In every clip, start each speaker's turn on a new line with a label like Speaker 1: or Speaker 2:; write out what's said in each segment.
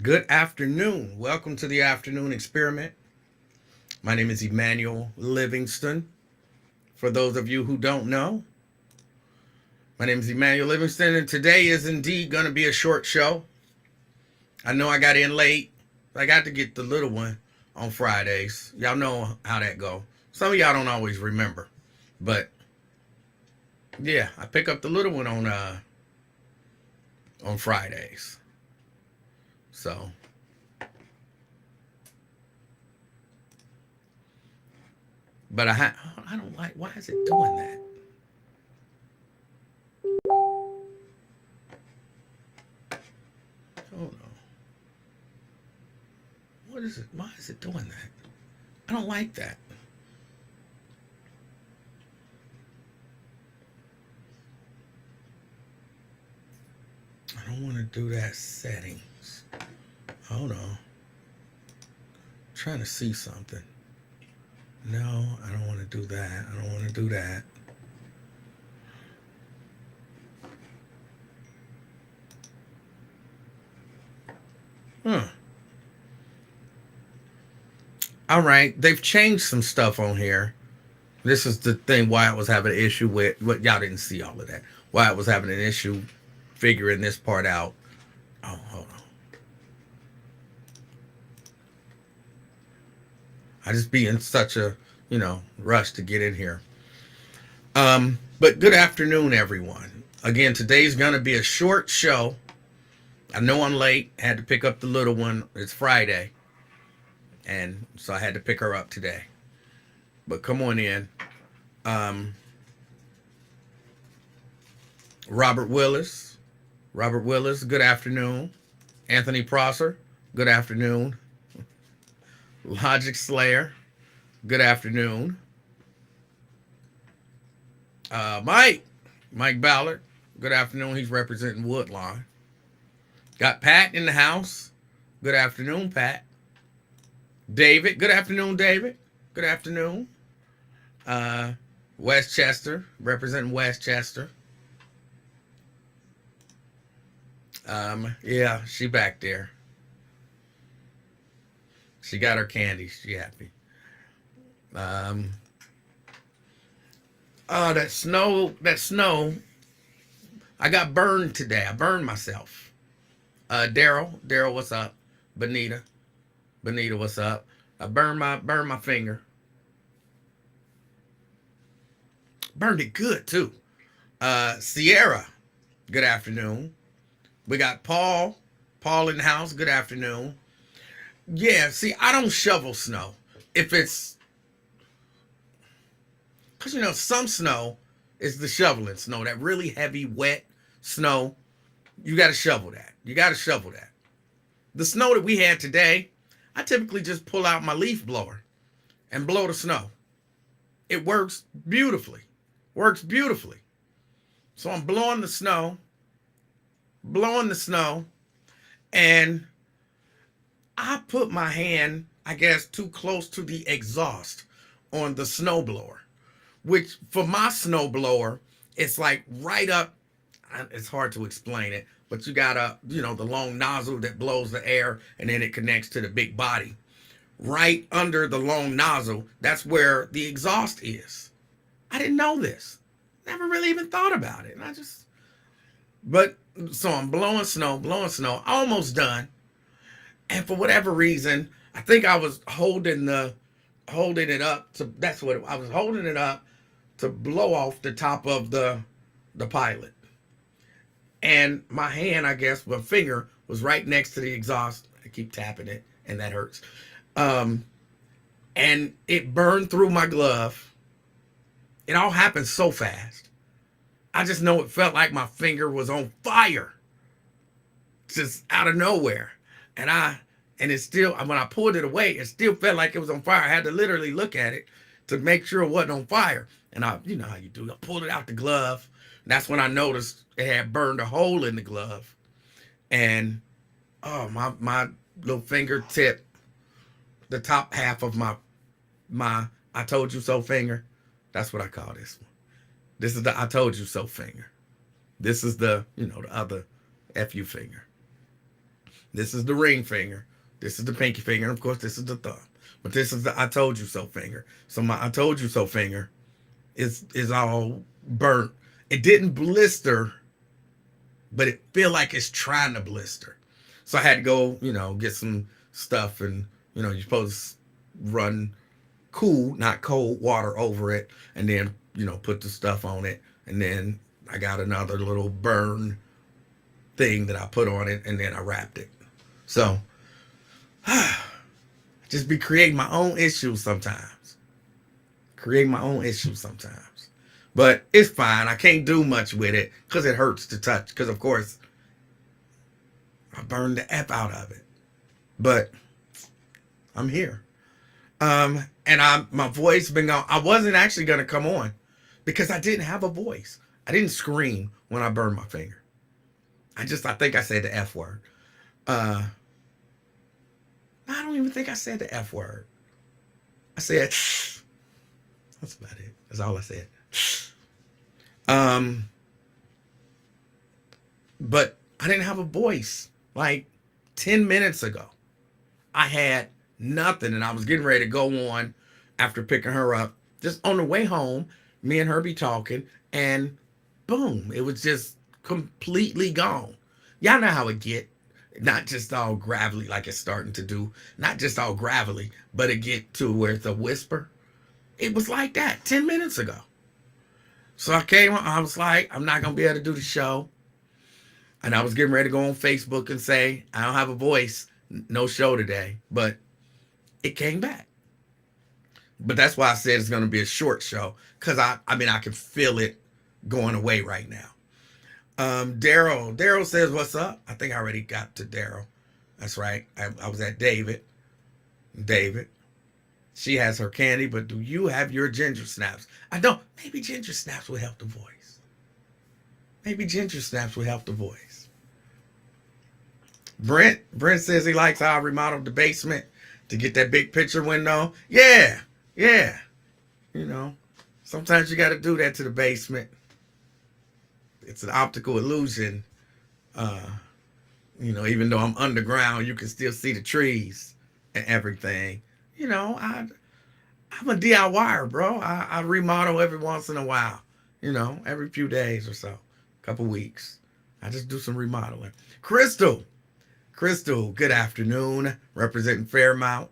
Speaker 1: Good afternoon. Welcome to the afternoon experiment. My name is Emanuel Livingston. For those of you who don't know, my name is Emanuel Livingston, and today is indeed going to be a short show. I know I got in late. I got to get the little one on Fridays. Y'all know how that go. Some of y'all don't always remember, but yeah, I pick up the little one on Fridays. So but I don't like, why is it doing that? Oh no. What is it? Why is it doing that? I don't like that. I don't want to do that settings. Hold on. Trying to see something. No, I don't want to do that. I don't want to do that. Huh. All right. They've changed some stuff on here. This is the thing why I was having an issue with what y'all didn't see all of that. Why I was having an issue figuring this part out. Oh, hold on. I just be in such a, rush to get in here. But good afternoon, everyone. Again, today's gonna be a short show. I know I'm late. Had to pick up the little one. It's Friday, and so I had to pick her up today. But come on in. Um, Robert Willis. Robert Willis, good afternoon. Anthony Prosser, good afternoon. Logic Slayer, good afternoon. Mike Ballard, good afternoon. He's representing Woodlawn. Got Pat in the house. Good afternoon, Pat. David, good afternoon, David. Good afternoon. Westchester, representing Westchester. Yeah, she back there. She got her candy. She happy. Um, that snow. I got burned today. I burned myself. Daryl, what's up? Benita, what's up? I burned my finger. Burned it good too. Sierra, good afternoon. We got Paul in the house. Good afternoon. Yeah, see, I don't shovel snow. If it's, because some snow is the shoveling snow, that really heavy, wet snow. You got to shovel that. The snow that we had today, I typically just pull out my leaf blower and blow the snow. It works beautifully. So I'm blowing the snow, and I put my hand, I guess, too close to the exhaust on the snowblower, which for my snowblower, it's like right up. It's hard to explain it, but you got the long nozzle that blows the air, and then it connects to the big body. Right under the long nozzle, that's where the exhaust is. I didn't know this. Never really even thought about it. But so I'm blowing snow, almost done. And for whatever reason, I think I was holding it up to, that's what I was holding it up to blow off the top of the pilot. And my hand, I guess, my finger was right next to the exhaust. I keep tapping it, and that hurts. And it burned through my glove. It all happened so fast. I just know it felt like my finger was on fire, just out of nowhere. And it still, when I pulled it away, it still felt like it was on fire. I had to literally look at it to make sure it wasn't on fire. And you know how you do. I pulled it out the glove. That's when I noticed it had burned a hole in the glove. And oh, my little fingertip, the top half of my I told you so finger. That's what I call this one. This is the I told you so finger. This is the, the other FU finger. This is the ring finger. This is the pinky finger. And of course, this is the thumb. But this is the I told you so finger. So my I told you so finger is all burnt. It didn't blister, but it feel like it's trying to blister. So I had to go, get some stuff, and you're supposed to run cool, not cold water over it, and then put the stuff on it, and then I got another little burn thing that I put on it, and then I wrapped it. So just be creating my own issues sometimes. Create my own issues sometimes. But it's fine. I can't do much with it because it hurts to touch. Because, of course, I burned the F out of it. But I'm here. And my voice been gone. I wasn't actually going to come on because I didn't have a voice. I didn't scream when I burned my finger. I think I said the F word. I don't even think I said the F word. I said, that's about it. That's all I said. But I didn't have a voice. Like 10 minutes ago, I had nothing, and I was getting ready to go on after picking her up. Just on the way home, me and her be talking, and boom, it was just completely gone. Y'all know how it get. Not just all gravelly like it's starting to do. Not just all gravelly, but it get to where it's a whisper. It was like that 10 minutes ago. So I was like, I'm not going to be able to do the show. And I was getting ready to go on Facebook and say, I don't have a voice, no show today. But it came back. But that's why I said it's going to be a short show. Because I can feel it going away right now. Daryl says, what's up? I think I already got to Daryl. That's right. I was at David. She has her candy, but do you have your ginger snaps? I don't. Maybe ginger snaps will help the voice. Brent says he likes how I remodeled the basement to get that big picture window. Yeah. Sometimes you got to do that to the basement. It's an optical illusion. Even though I'm underground, you can still see the trees and everything. I'm a DIYer, bro. I remodel every once in a while. Every few days or so, couple weeks. I just do some remodeling. Crystal, good afternoon. Representing Fairmount.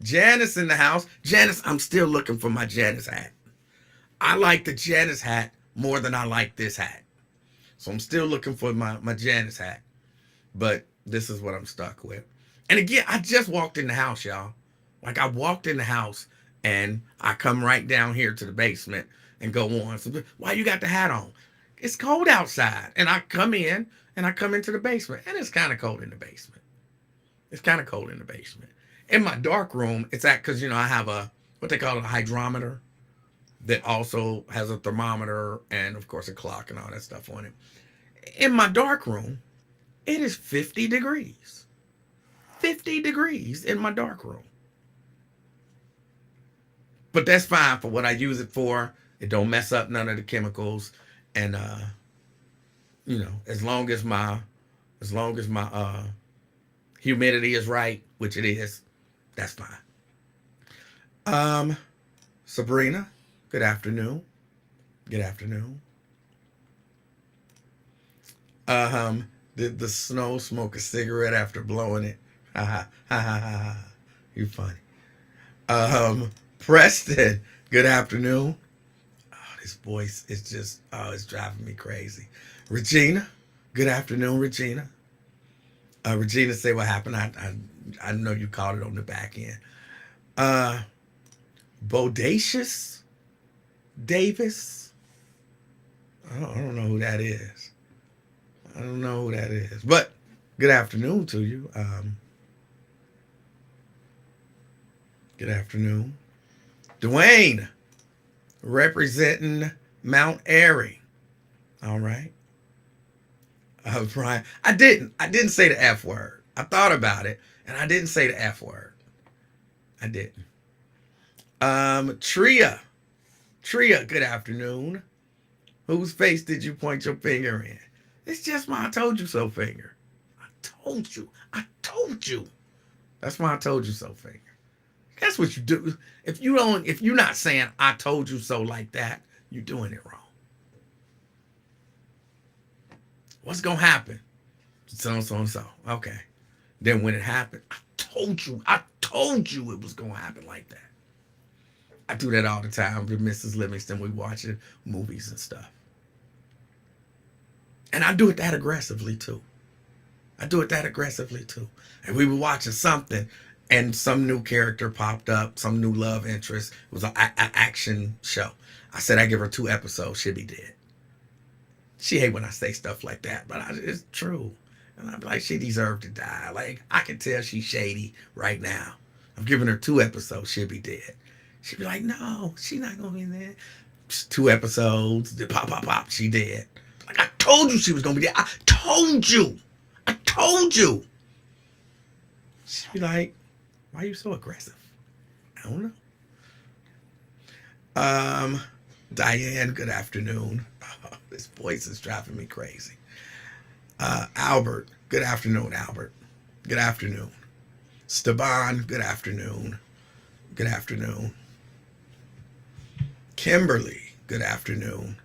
Speaker 1: Janice in the house. Janice, I'm still looking for my Janice hat. I like the Janice hat more than I like this hat. So I'm still looking for my Janice hat. But this is what I'm stuck with. And again, I just walked in the house, y'all. Like I walked in the house and I come right down here to the basement and go on. So why you got the hat on? It's cold outside. And I come in and I come into the basement. And it's kind of cold in the basement. In my dark room, it's because, I have what they call a hydrometer that also has a thermometer and, of course, a clock and all that stuff on it. In my dark room, it is 50 degrees. 50 degrees in my dark room. But that's fine for what I use it for. It don't mess up none of the chemicals. And, as long as my humidity is right, which it is, that's fine. Sabrina, good afternoon. Did the snow smoke a cigarette after blowing it? Ha ha. You funny. Preston, good afternoon. Oh, this voice is just, it's driving me crazy. Regina, good afternoon, Regina. Regina say what happened. I know you caught it on the back end. Bodacious Davis. I don't know who that is. But good afternoon to you. Good afternoon. Dwayne, representing Mount Airy. All right. Brian, I didn't say the F word. I thought about it, and I didn't say the F word. I didn't. Tria, good afternoon. Whose face did you point your finger in? It's just my I told you so finger. told you. I told you. That's why I told you so, finger. That's what you do. If you're not saying I told you so like that, you're doing it wrong. What's gonna happen? So and so and so. Okay. Then when it happened, I told you it was gonna happen like that. I do that all the time with Mrs. Livingston. We watching movies and stuff. And I do it that aggressively too. I do it that aggressively too. And we were watching something and some new character popped up, some new love interest. It was an action show. I said I give her 2 episodes, she'll be dead. She hate when I say stuff like that, but it's true. And I'm like, she deserved to die. Like, I can tell she's shady right now. I'm giving her 2 episodes, she'll be dead. She'd be like, no, she's not going to be there. 2 episodes, pop, pop, pop, she dead. Like, I told you she was going to be dead. I told you. I told you. She'd be like, why are you so aggressive? I don't know. Diane, good afternoon. Oh, this voice is driving me crazy. Albert, good afternoon, Albert. Good afternoon. Steban, good afternoon. Good afternoon. Kimberly, good afternoon.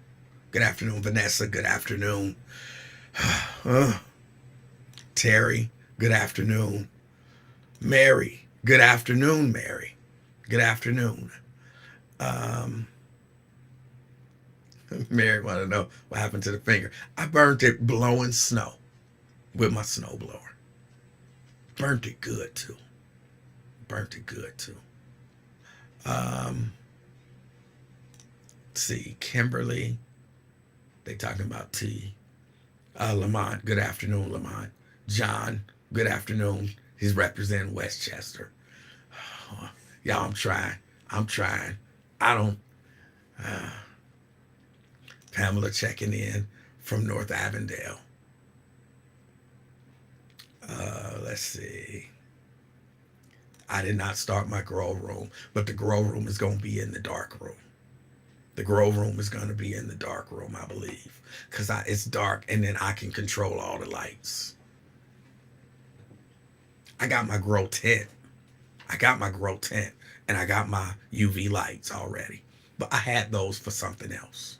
Speaker 1: Good afternoon. Vanessa, good afternoon. Terry, good afternoon. Mary, good afternoon, Mary. Good afternoon. Mary want to know what happened to the finger. I burnt it blowing snow with my snowblower. Burnt it good too. Burnt it good too. Let's see, Kimberly. They talking about tea. Lamont, good afternoon, Lamont. John, good afternoon. He's representing Westchester. Y'all, I'm trying. I don't. Pamela checking in from North Avondale. Let's see. I did not start my grow room, but the grow room is going to be in the dark room. The grow room is going to be in the dark room, I believe, because it's dark and then I can control all the lights. I got my grow tent. And I got my UV lights already. But I had those for something else.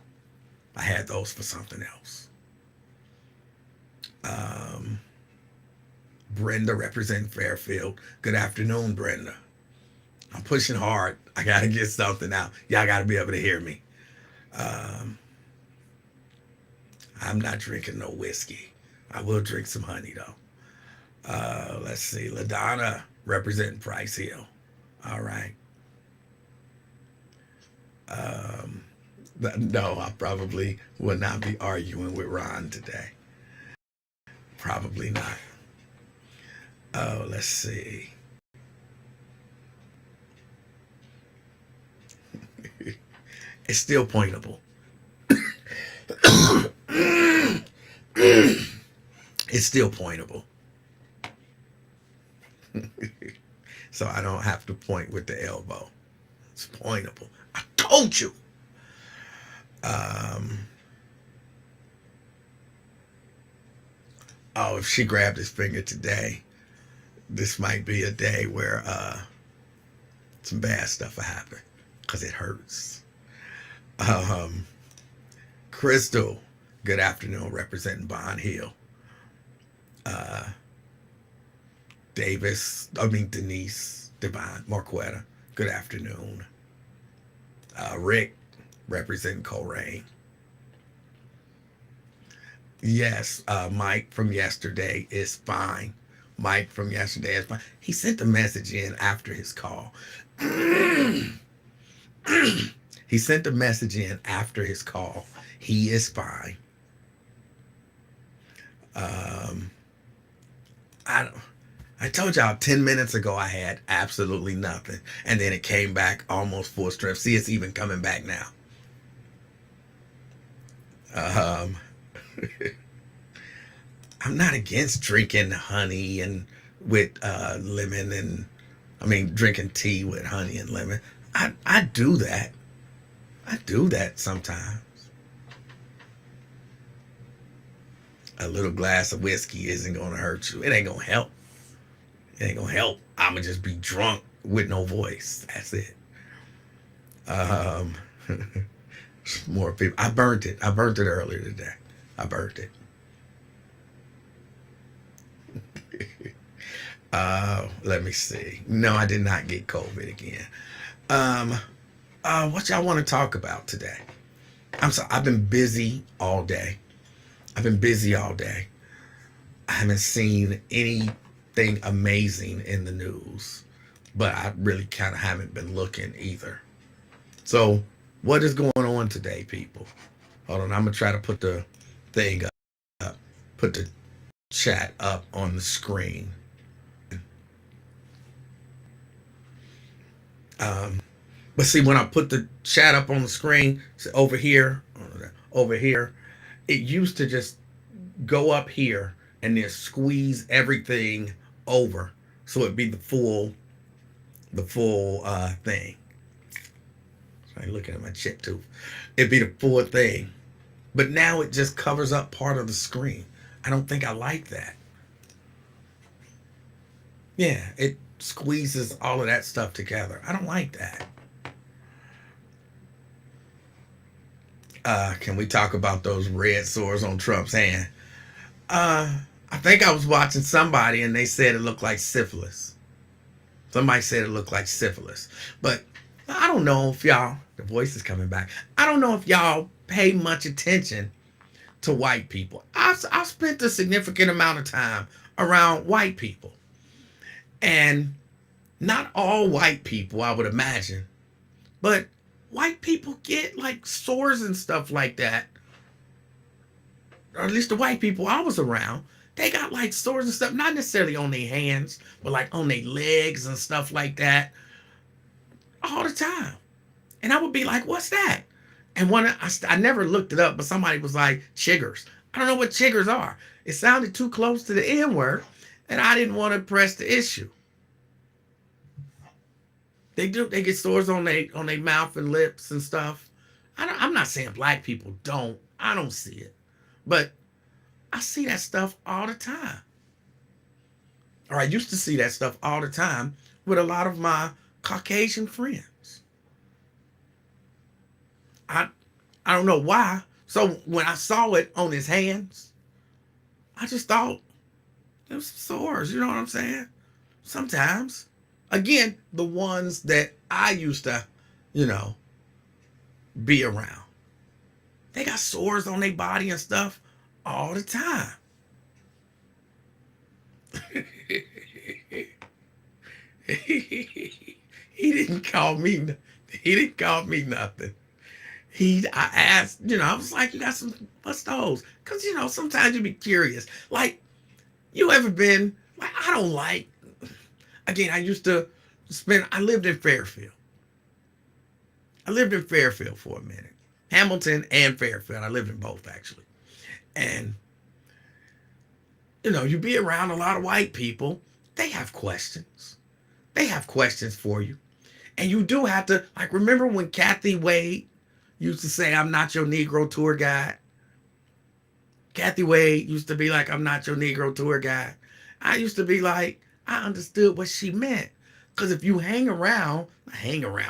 Speaker 1: Brenda representing Fairfield. Good afternoon, Brenda. I'm pushing hard. I got to get something out. Y'all got to be able to hear me. I'm not drinking no whiskey. I will drink some honey, though. Let's see. LaDonna representing Price Hill. All right. No, I probably will not be arguing with Ron today. Probably not. Oh, let's see. It's still pointable. It's still pointable. So I don't have to point with the elbow. It's pointable. I told you. Oh, if she grabbed his finger today, this might be a day where some bad stuff will happen because it hurts. Crystal, good afternoon, representing Bond Hill. Denise Devine Marquetta, good afternoon. Rick, representing Coleraine. Yes, Mike from yesterday is fine. He sent a message in after his call. He sent a message in after his call. He is fine. I told y'all 10 minutes ago I had absolutely nothing. And then it came back almost full strength. See, it's even coming back now. I'm not against drinking honey and with lemon and drinking tea with honey and lemon. I do that. I do that sometimes. A little glass of whiskey isn't going to hurt you. It ain't going to help. It ain't going to help. I'm going to just be drunk with no voice. That's it. Um, more people. I burnt it. I burnt it earlier today. I burnt it. Let me see. No, I did not get COVID again. Um, what y'all want to talk about today? I'm sorry. I've been busy all day. I've been busy all day. I haven't seen anything amazing in the news, but I really kind of haven't been looking either. So, what is going on today, people? Hold on. I'm gonna try to put the thing up, put the chat up on the screen. Um, but see, when I put the chat up on the screen, so over here, it used to just go up here and then squeeze everything over, so it'd be the full thing. So I'm looking at my chip tooth. It'd be the full thing, but now it just covers up part of the screen. I don't think I like that. Yeah, it squeezes all of that stuff together. I don't like that. Can we talk about those red sores on Trump's hand? I think I was watching somebody and they said it looked like syphilis. Somebody said it looked like syphilis. But I don't know if y'all, the voice is coming back. I don't know if y'all pay much attention to white people. I've spent a significant amount of time around white people. And not all white people, I would imagine, but white people get like sores and stuff like that. Or at least the white people I was around, they got like sores and stuff, not necessarily on their hands, but like on their legs and stuff like that all the time. And I would be like, what's that? And I never looked it up, but somebody was like, chiggers. I don't know what chiggers are. It sounded too close to the N word, and I didn't want to press the issue. They do. They get sores on their mouth and lips and stuff. I'm not saying black people don't. I don't see it, but I see that stuff all the time. Or I used to see that stuff all the time with a lot of my Caucasian friends. I I don't know why. So when I saw it on his hands, I just thought it was sores. You know what I'm saying? Sometimes. Again, the ones that I used to, you know, be around. They got sores on their body and stuff all the time. he didn't call me. He didn't call me nothing. I asked, I was like, you got some, what's those? Because, sometimes you be curious. Like, you ever been, like, I don't like, again, I lived in Fairfield. I lived in Fairfield for a minute. Hamilton and Fairfield. I lived in both, actually. And, you be around a lot of white people. They have questions. They have questions for you. And you do have to, like, remember when Kathy Wade used to say, I'm not your Negro tour guide? Kathy Wade used to be like, I'm not your Negro tour guide. I used to be like, I understood what she meant. Because if you not hang around,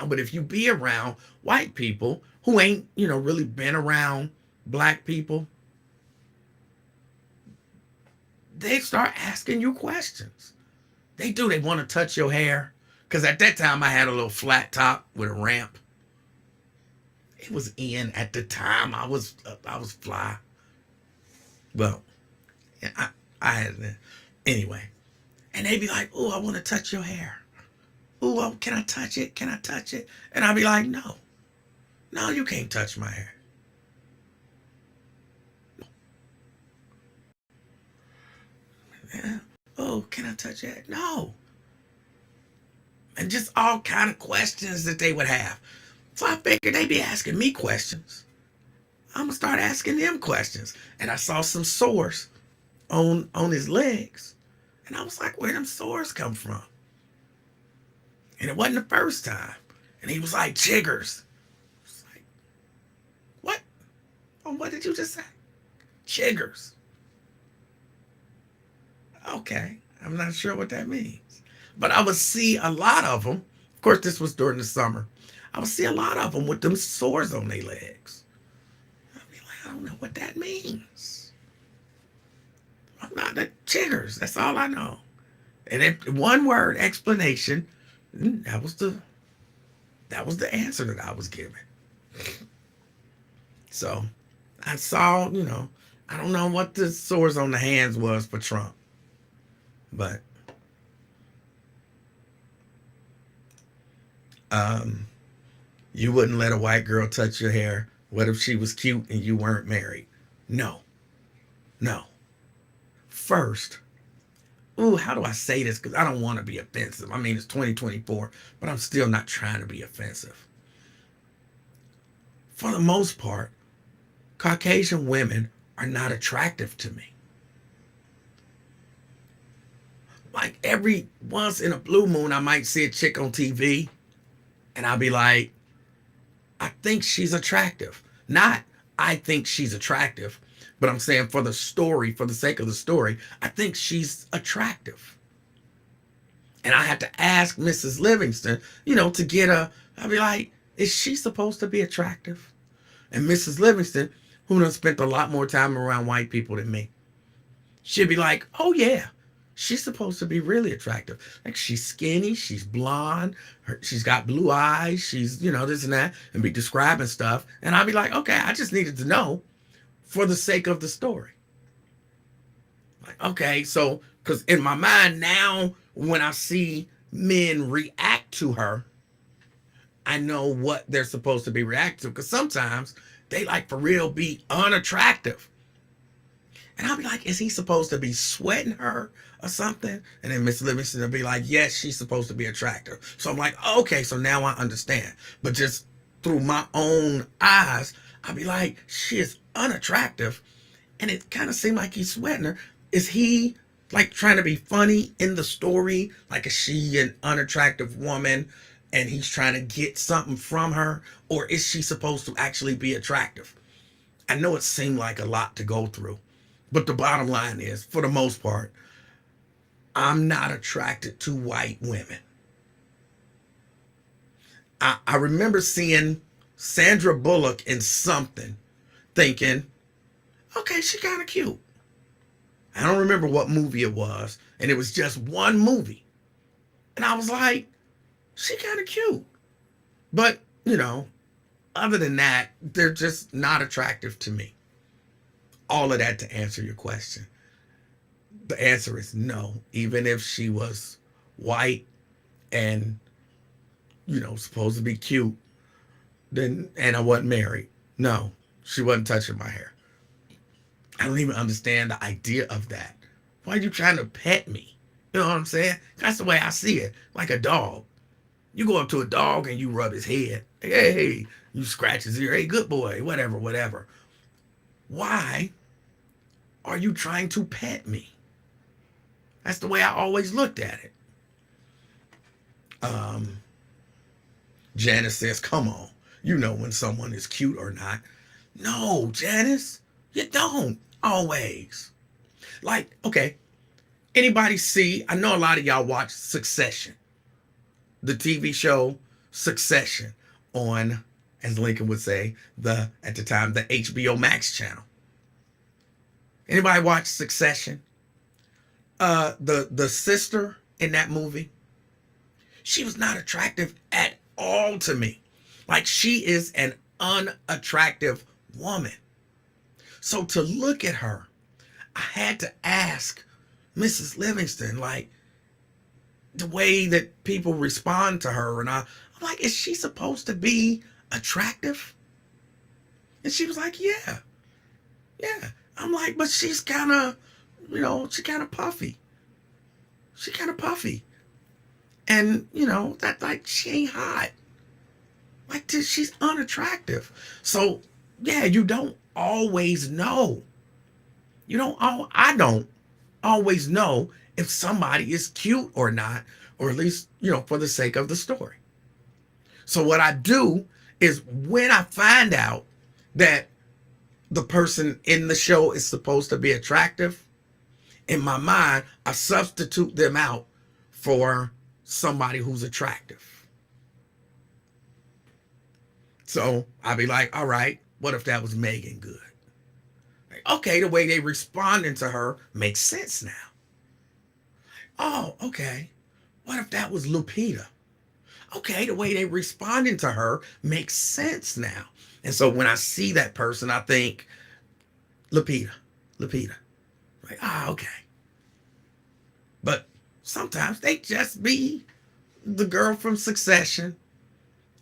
Speaker 1: but if you be around white people who ain't, really been around black people, they start asking you questions. They do. They want to touch your hair. Because at that time, I had a little flat top with a ramp. It was in at the time. I was fly. Well, I had it. Anyway. And they'd be like, oh, I want to touch your hair. Oh, can I touch it? Can I touch it? And I'd be like, no. No, you can't touch my hair. Yeah. Oh, can I touch it? No. And just all kind of questions that they would have. So I figured they'd be asking me questions. I'm going to start asking them questions. And I saw some sores on his legs. And I was like, where them sores come from? And it wasn't the first time. And he was like, chiggers. I was like, what? Oh, what did you just say? Chiggers. Okay, I'm not sure what that means. But I would see a lot of them. Of course, this was during the summer. I would see a lot of them with them sores on their legs. I'd be like, I don't know what that means. I'm not the chiggers. That's all I know. And if one word explanation, that was the answer that I was given. So I saw, I don't know what the sores on the hands was for Trump, but you wouldn't let a white girl touch your hair. What if she was cute and you weren't married? No, no. First, ooh, how do I say this? Because I don't want to be offensive. I mean, it's 2024, but I'm still not trying to be offensive. For the most part, Caucasian women are not attractive to me. Like every once in a blue moon, I might see a chick on TV and I'll be like, I think she's attractive. Not, I think she's attractive, but I'm saying for the story, for the sake of the story, I think she's attractive. And I had to ask Mrs. Livingston, to get I'd be like, is she supposed to be attractive? And Mrs. Livingston, who done spent a lot more time around white people than me, she'd be like, oh yeah, she's supposed to be really attractive. Like she's skinny, she's blonde, she's got blue eyes, she's, this and that, and be describing stuff. And I'd be like, okay, I just needed to know for the sake of the story. Like, okay, so, because in my mind now, when I see men react to her, I know what they're supposed to be reacting to. Because sometimes they like for real be unattractive. And I'll be like, is he supposed to be sweating her or something? And then Miss Livingston will be like, yes, she's supposed to be attractive. So I'm like, okay, so now I understand. But just through my own eyes, I'll be like, she is unattractive. And it kind of seemed like he's sweating her. Is he like trying to be funny in the story? Like, is she an unattractive woman and he's trying to get something from her? Or is she supposed to actually be attractive? I know it seemed like a lot to go through. But the bottom line is, for the most part, I'm not attracted to white women. I remember seeing Sandra Bullock in something, thinking, okay, she kind of cute. I don't remember what movie it was, and it was just one movie. And I was like, she kind of cute. But, other than that, they're just not attractive to me. All of that to answer your question. The answer is no. Even if she was white and, supposed to be cute, and I wasn't married. No, she wasn't touching my hair. I don't even understand the idea of that. Why are you trying to pet me? You know what I'm saying? That's the way I see it. Like a dog. You go up to a dog and you rub his head. Hey, you scratch his ear. Hey, good boy. Whatever. Why are you trying to pet me? That's the way I always looked at it. Janice says, come on. You know when someone is cute or not. No, Janice, you don't always. Like, okay, anybody see, I know a lot of y'all watch Succession, the TV show Succession on, as Lincoln would say, at the time, the HBO Max channel. Anybody watch Succession? The sister in that movie, she was not attractive at all to me. Like, she is an unattractive woman. So to look at her, I had to ask Mrs. Livingston, like, the way that people respond to her, and I'm like, is she supposed to be attractive? And she was like, yeah. I'm like, but she's kind of, she kind of puffy. And, that, like, she ain't hot. Like, she's unattractive. So, yeah, you don't always know. I don't always know if somebody is cute or not, or at least, for the sake of the story. So what I do is when I find out that the person in the show is supposed to be attractive, in my mind, I substitute them out for somebody who's attractive. So I'd be like, all right, what if that was Megan Good? Like, okay, the way they responding to her makes sense now. Oh, okay. What if that was Lupita? Okay, the way they responding to her makes sense now. And so when I see that person, I think Lupita, Lupita. Like, okay. But sometimes they just be the girl from Succession.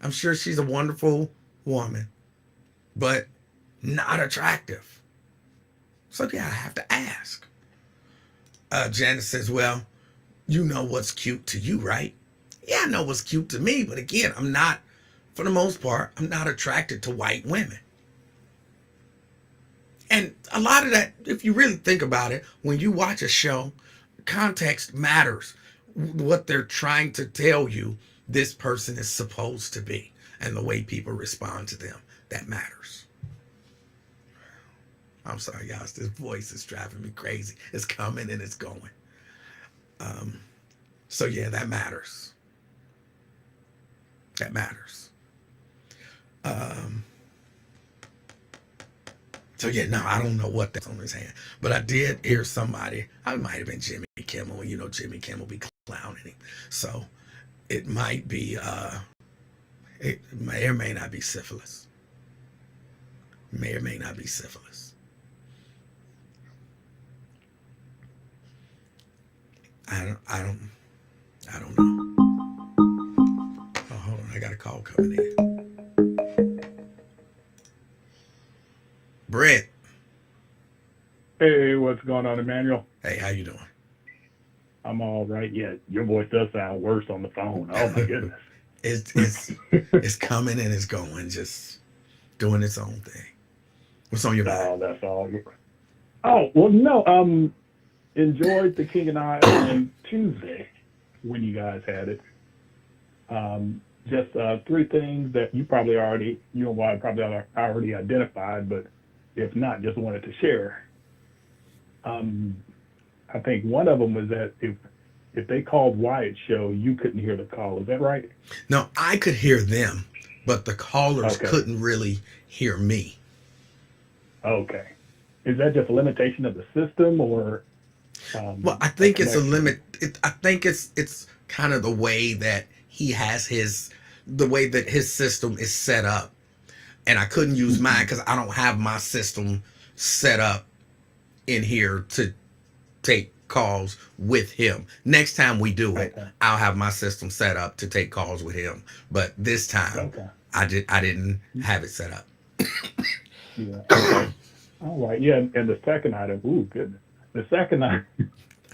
Speaker 1: I'm sure she's a wonderful woman, but not attractive. So yeah, I have to ask. Janice says, well, you know what's cute to you, right? Yeah, I know what's cute to me, but again, I'm not, for the most part, I'm not attracted to white women. And a lot of that, if you really think about it, when you watch a show, context matters. What they're trying to tell you this person is supposed to be, and the way people respond to them, that matters. I'm sorry, guys, this voice is driving me crazy. It's coming and it's going. So yeah, that matters. That matters. So yeah, no, I don't know what that's on his hand, but I did hear somebody. I might have been Jimmy Kimmel. You know, Jimmy Kimmel be clowning him, so it might be. It may or may not be syphilis. May or may not be syphilis. I don't know. Oh, hold on, I got a call coming in. Brent.
Speaker 2: Hey, what's going on, Emmanuel?
Speaker 1: Hey, how you doing?
Speaker 2: I'm all right. Yeah, your voice does sound worse on the phone. Oh my goodness.
Speaker 1: it's coming and it's going, just doing its own thing. What's on your mind?
Speaker 2: Oh, that's all. Oh, well, no. Enjoyed the King and I on Tuesday when you guys had it. Just three things that you and I probably already identified, but if not, just wanted to share. Um, I think one of them was that if they called Wyatt's show, you couldn't hear the call. Is that right?
Speaker 1: No, I could hear them, but the callers
Speaker 2: Okay.
Speaker 1: couldn't really hear me.
Speaker 2: Okay. Is that just a limitation of the system or
Speaker 1: Well, I
Speaker 2: a
Speaker 1: think it's a
Speaker 2: connection?
Speaker 1: limit. I think it's kind of the way that he has the way that his system is set up, and I couldn't use mine
Speaker 2: Mhm.
Speaker 1: because I don't have my system set up in here to take calls with him. Next time we do it,
Speaker 2: Okay.
Speaker 1: I'll have my system set up to take calls with him. But this time,
Speaker 2: Okay.
Speaker 1: I didn't have it set up.
Speaker 2: Yeah. Okay. All right. Yeah. And the second item, ooh, goodness. The second item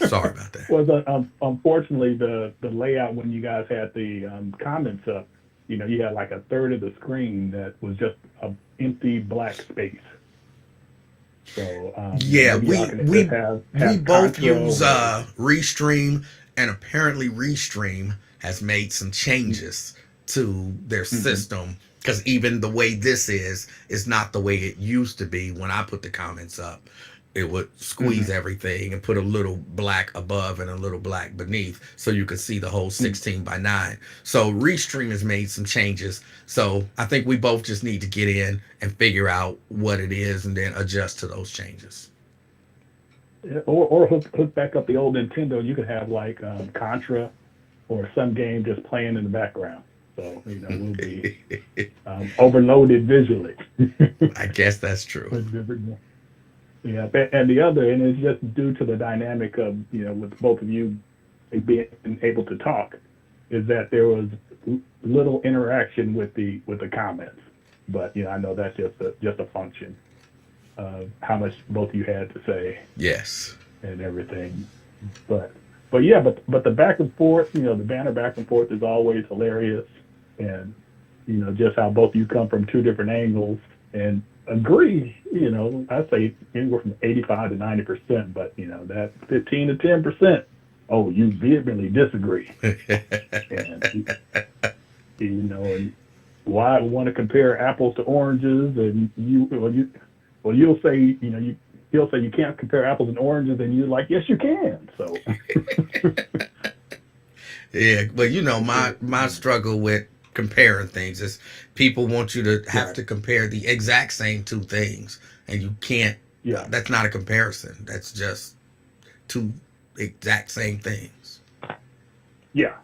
Speaker 1: Sorry about that.
Speaker 2: was unfortunately the layout when you guys had the comments up. You had like a third of the screen that was just a empty black space. So
Speaker 1: Yeah,
Speaker 2: maybe y'all can just
Speaker 1: we
Speaker 2: have
Speaker 1: both
Speaker 2: contra
Speaker 1: use
Speaker 2: or.
Speaker 1: Restream, and apparently Restream has made some changes to their
Speaker 2: Mm-hmm.
Speaker 1: system, because even the way this is not the way it used to be. When I put the comments up, it would squeeze
Speaker 2: Mm-hmm.
Speaker 1: everything and put a little black above and a little black beneath so you could see the whole 16 by 9. So Restream has made some changes. So I think we both just need to get in and figure out what it is and then adjust to those changes.
Speaker 2: Or hook back up the old Nintendo. You could have like Contra or some game just playing in the background. So we'll be overloaded visually.
Speaker 1: I guess that's true.
Speaker 2: With different, yeah, and the other, and it's just due to the dynamic of with both of you being able to talk, is that there was little interaction with the comments. But I know that's just a function of how much both of you had to say
Speaker 1: Yes.
Speaker 2: and everything. But yeah, but the back and forth, the banner back and forth is always hilarious, and just how both of you come from two different angles and agree. I say anywhere from 85 to 90%, but that 15 to 10%. Oh, you vehemently disagree, and and why want to compare apples to oranges, and you'll say he'll say you can't compare apples and oranges, and you're like, yes, you can. So
Speaker 1: Yeah, but you know, my
Speaker 2: it,
Speaker 1: my struggle with comparing things is people want you to have
Speaker 2: right,
Speaker 1: to compare the exact same two things, and you can't.
Speaker 2: yeah,
Speaker 1: That's not a comparison. That's just two exact same things.
Speaker 2: yeah.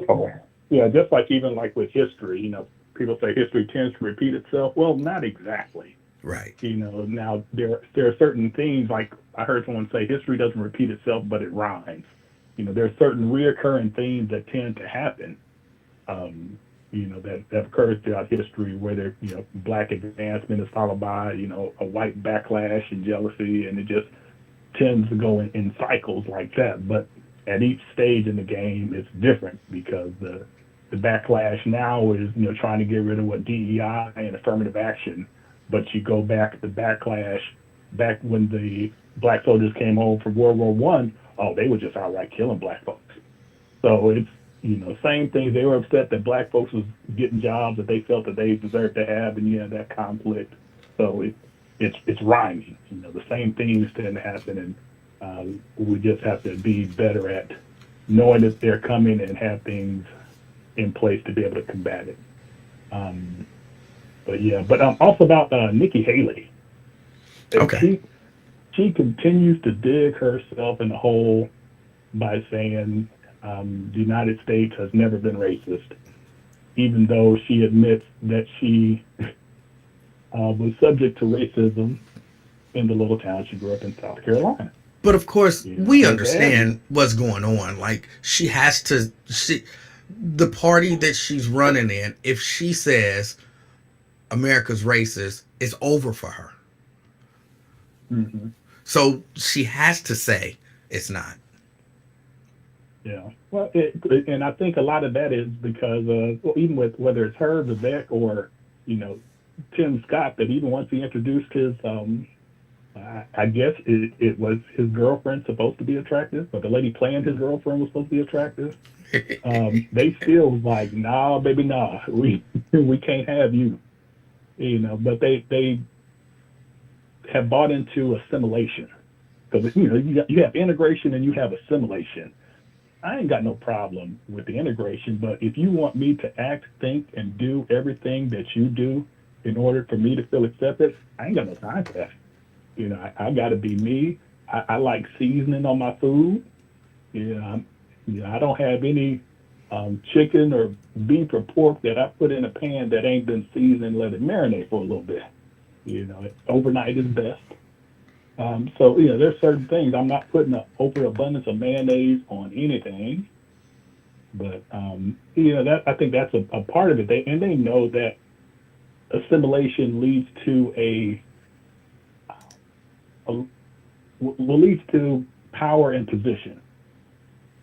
Speaker 2: Oh, yeah, just like even like with history, people say history tends to repeat itself. Well, not exactly.
Speaker 1: Right.
Speaker 2: Now there are certain things like I heard someone say history doesn't repeat itself, but it rhymes. There are certain reoccurring themes that tend to happen. Um, that occurs throughout history, where black advancement is followed by a white backlash and jealousy, and it just tends to go in cycles like that. But at each stage in the game, it's different because the backlash now is trying to get rid of what DEI and affirmative action. But you go back at the backlash back when the black soldiers came home from World War I. Oh, they were just outright killing black folks. So it's same thing. They were upset that black folks was getting jobs that they felt that they deserved to have, and you had that conflict. So it's rhyming. The same things tend to happen, and we just have to be better at knowing that they're coming and have things in place to be able to combat it. Um, but yeah, but also about Nikki Haley.
Speaker 1: Okay.
Speaker 2: She continues to dig herself in the hole by saying the United States has never been racist, even though she admits that she was subject to racism in the little town she grew up in, South Carolina.
Speaker 1: But of course, we
Speaker 2: Her dad.
Speaker 1: understand what's going on. Like she has to. The party that she's running in, if she says America's racist, it's over for her.
Speaker 2: Mhm.
Speaker 1: So she has to say it's not.
Speaker 2: Yeah. Well, and I think a lot of that is because, well, even with whether it's her, Vivek, or you know, Tim Scott, that even once he introduced his, I guess it was his girlfriend supposed to be attractive, but the lady playing his girlfriend was supposed to be attractive. They still was like, nah, baby, nah, we can't have you, But they have bought into assimilation because you have integration and you have assimilation. I ain't got no problem with the integration, but if you want me to act, think, and do everything that you do in order for me to feel accepted, I ain't got no time for that. I got to be me. I like seasoning on my food. I don't have any chicken or beef or pork that I put in a pan that ain't been seasoned and let it marinate for a little bit. Overnight is best. So there's certain things I'm not putting an overabundance of mayonnaise on anything, but that I think that's a part of it. They know that assimilation leads to a leads to power and position.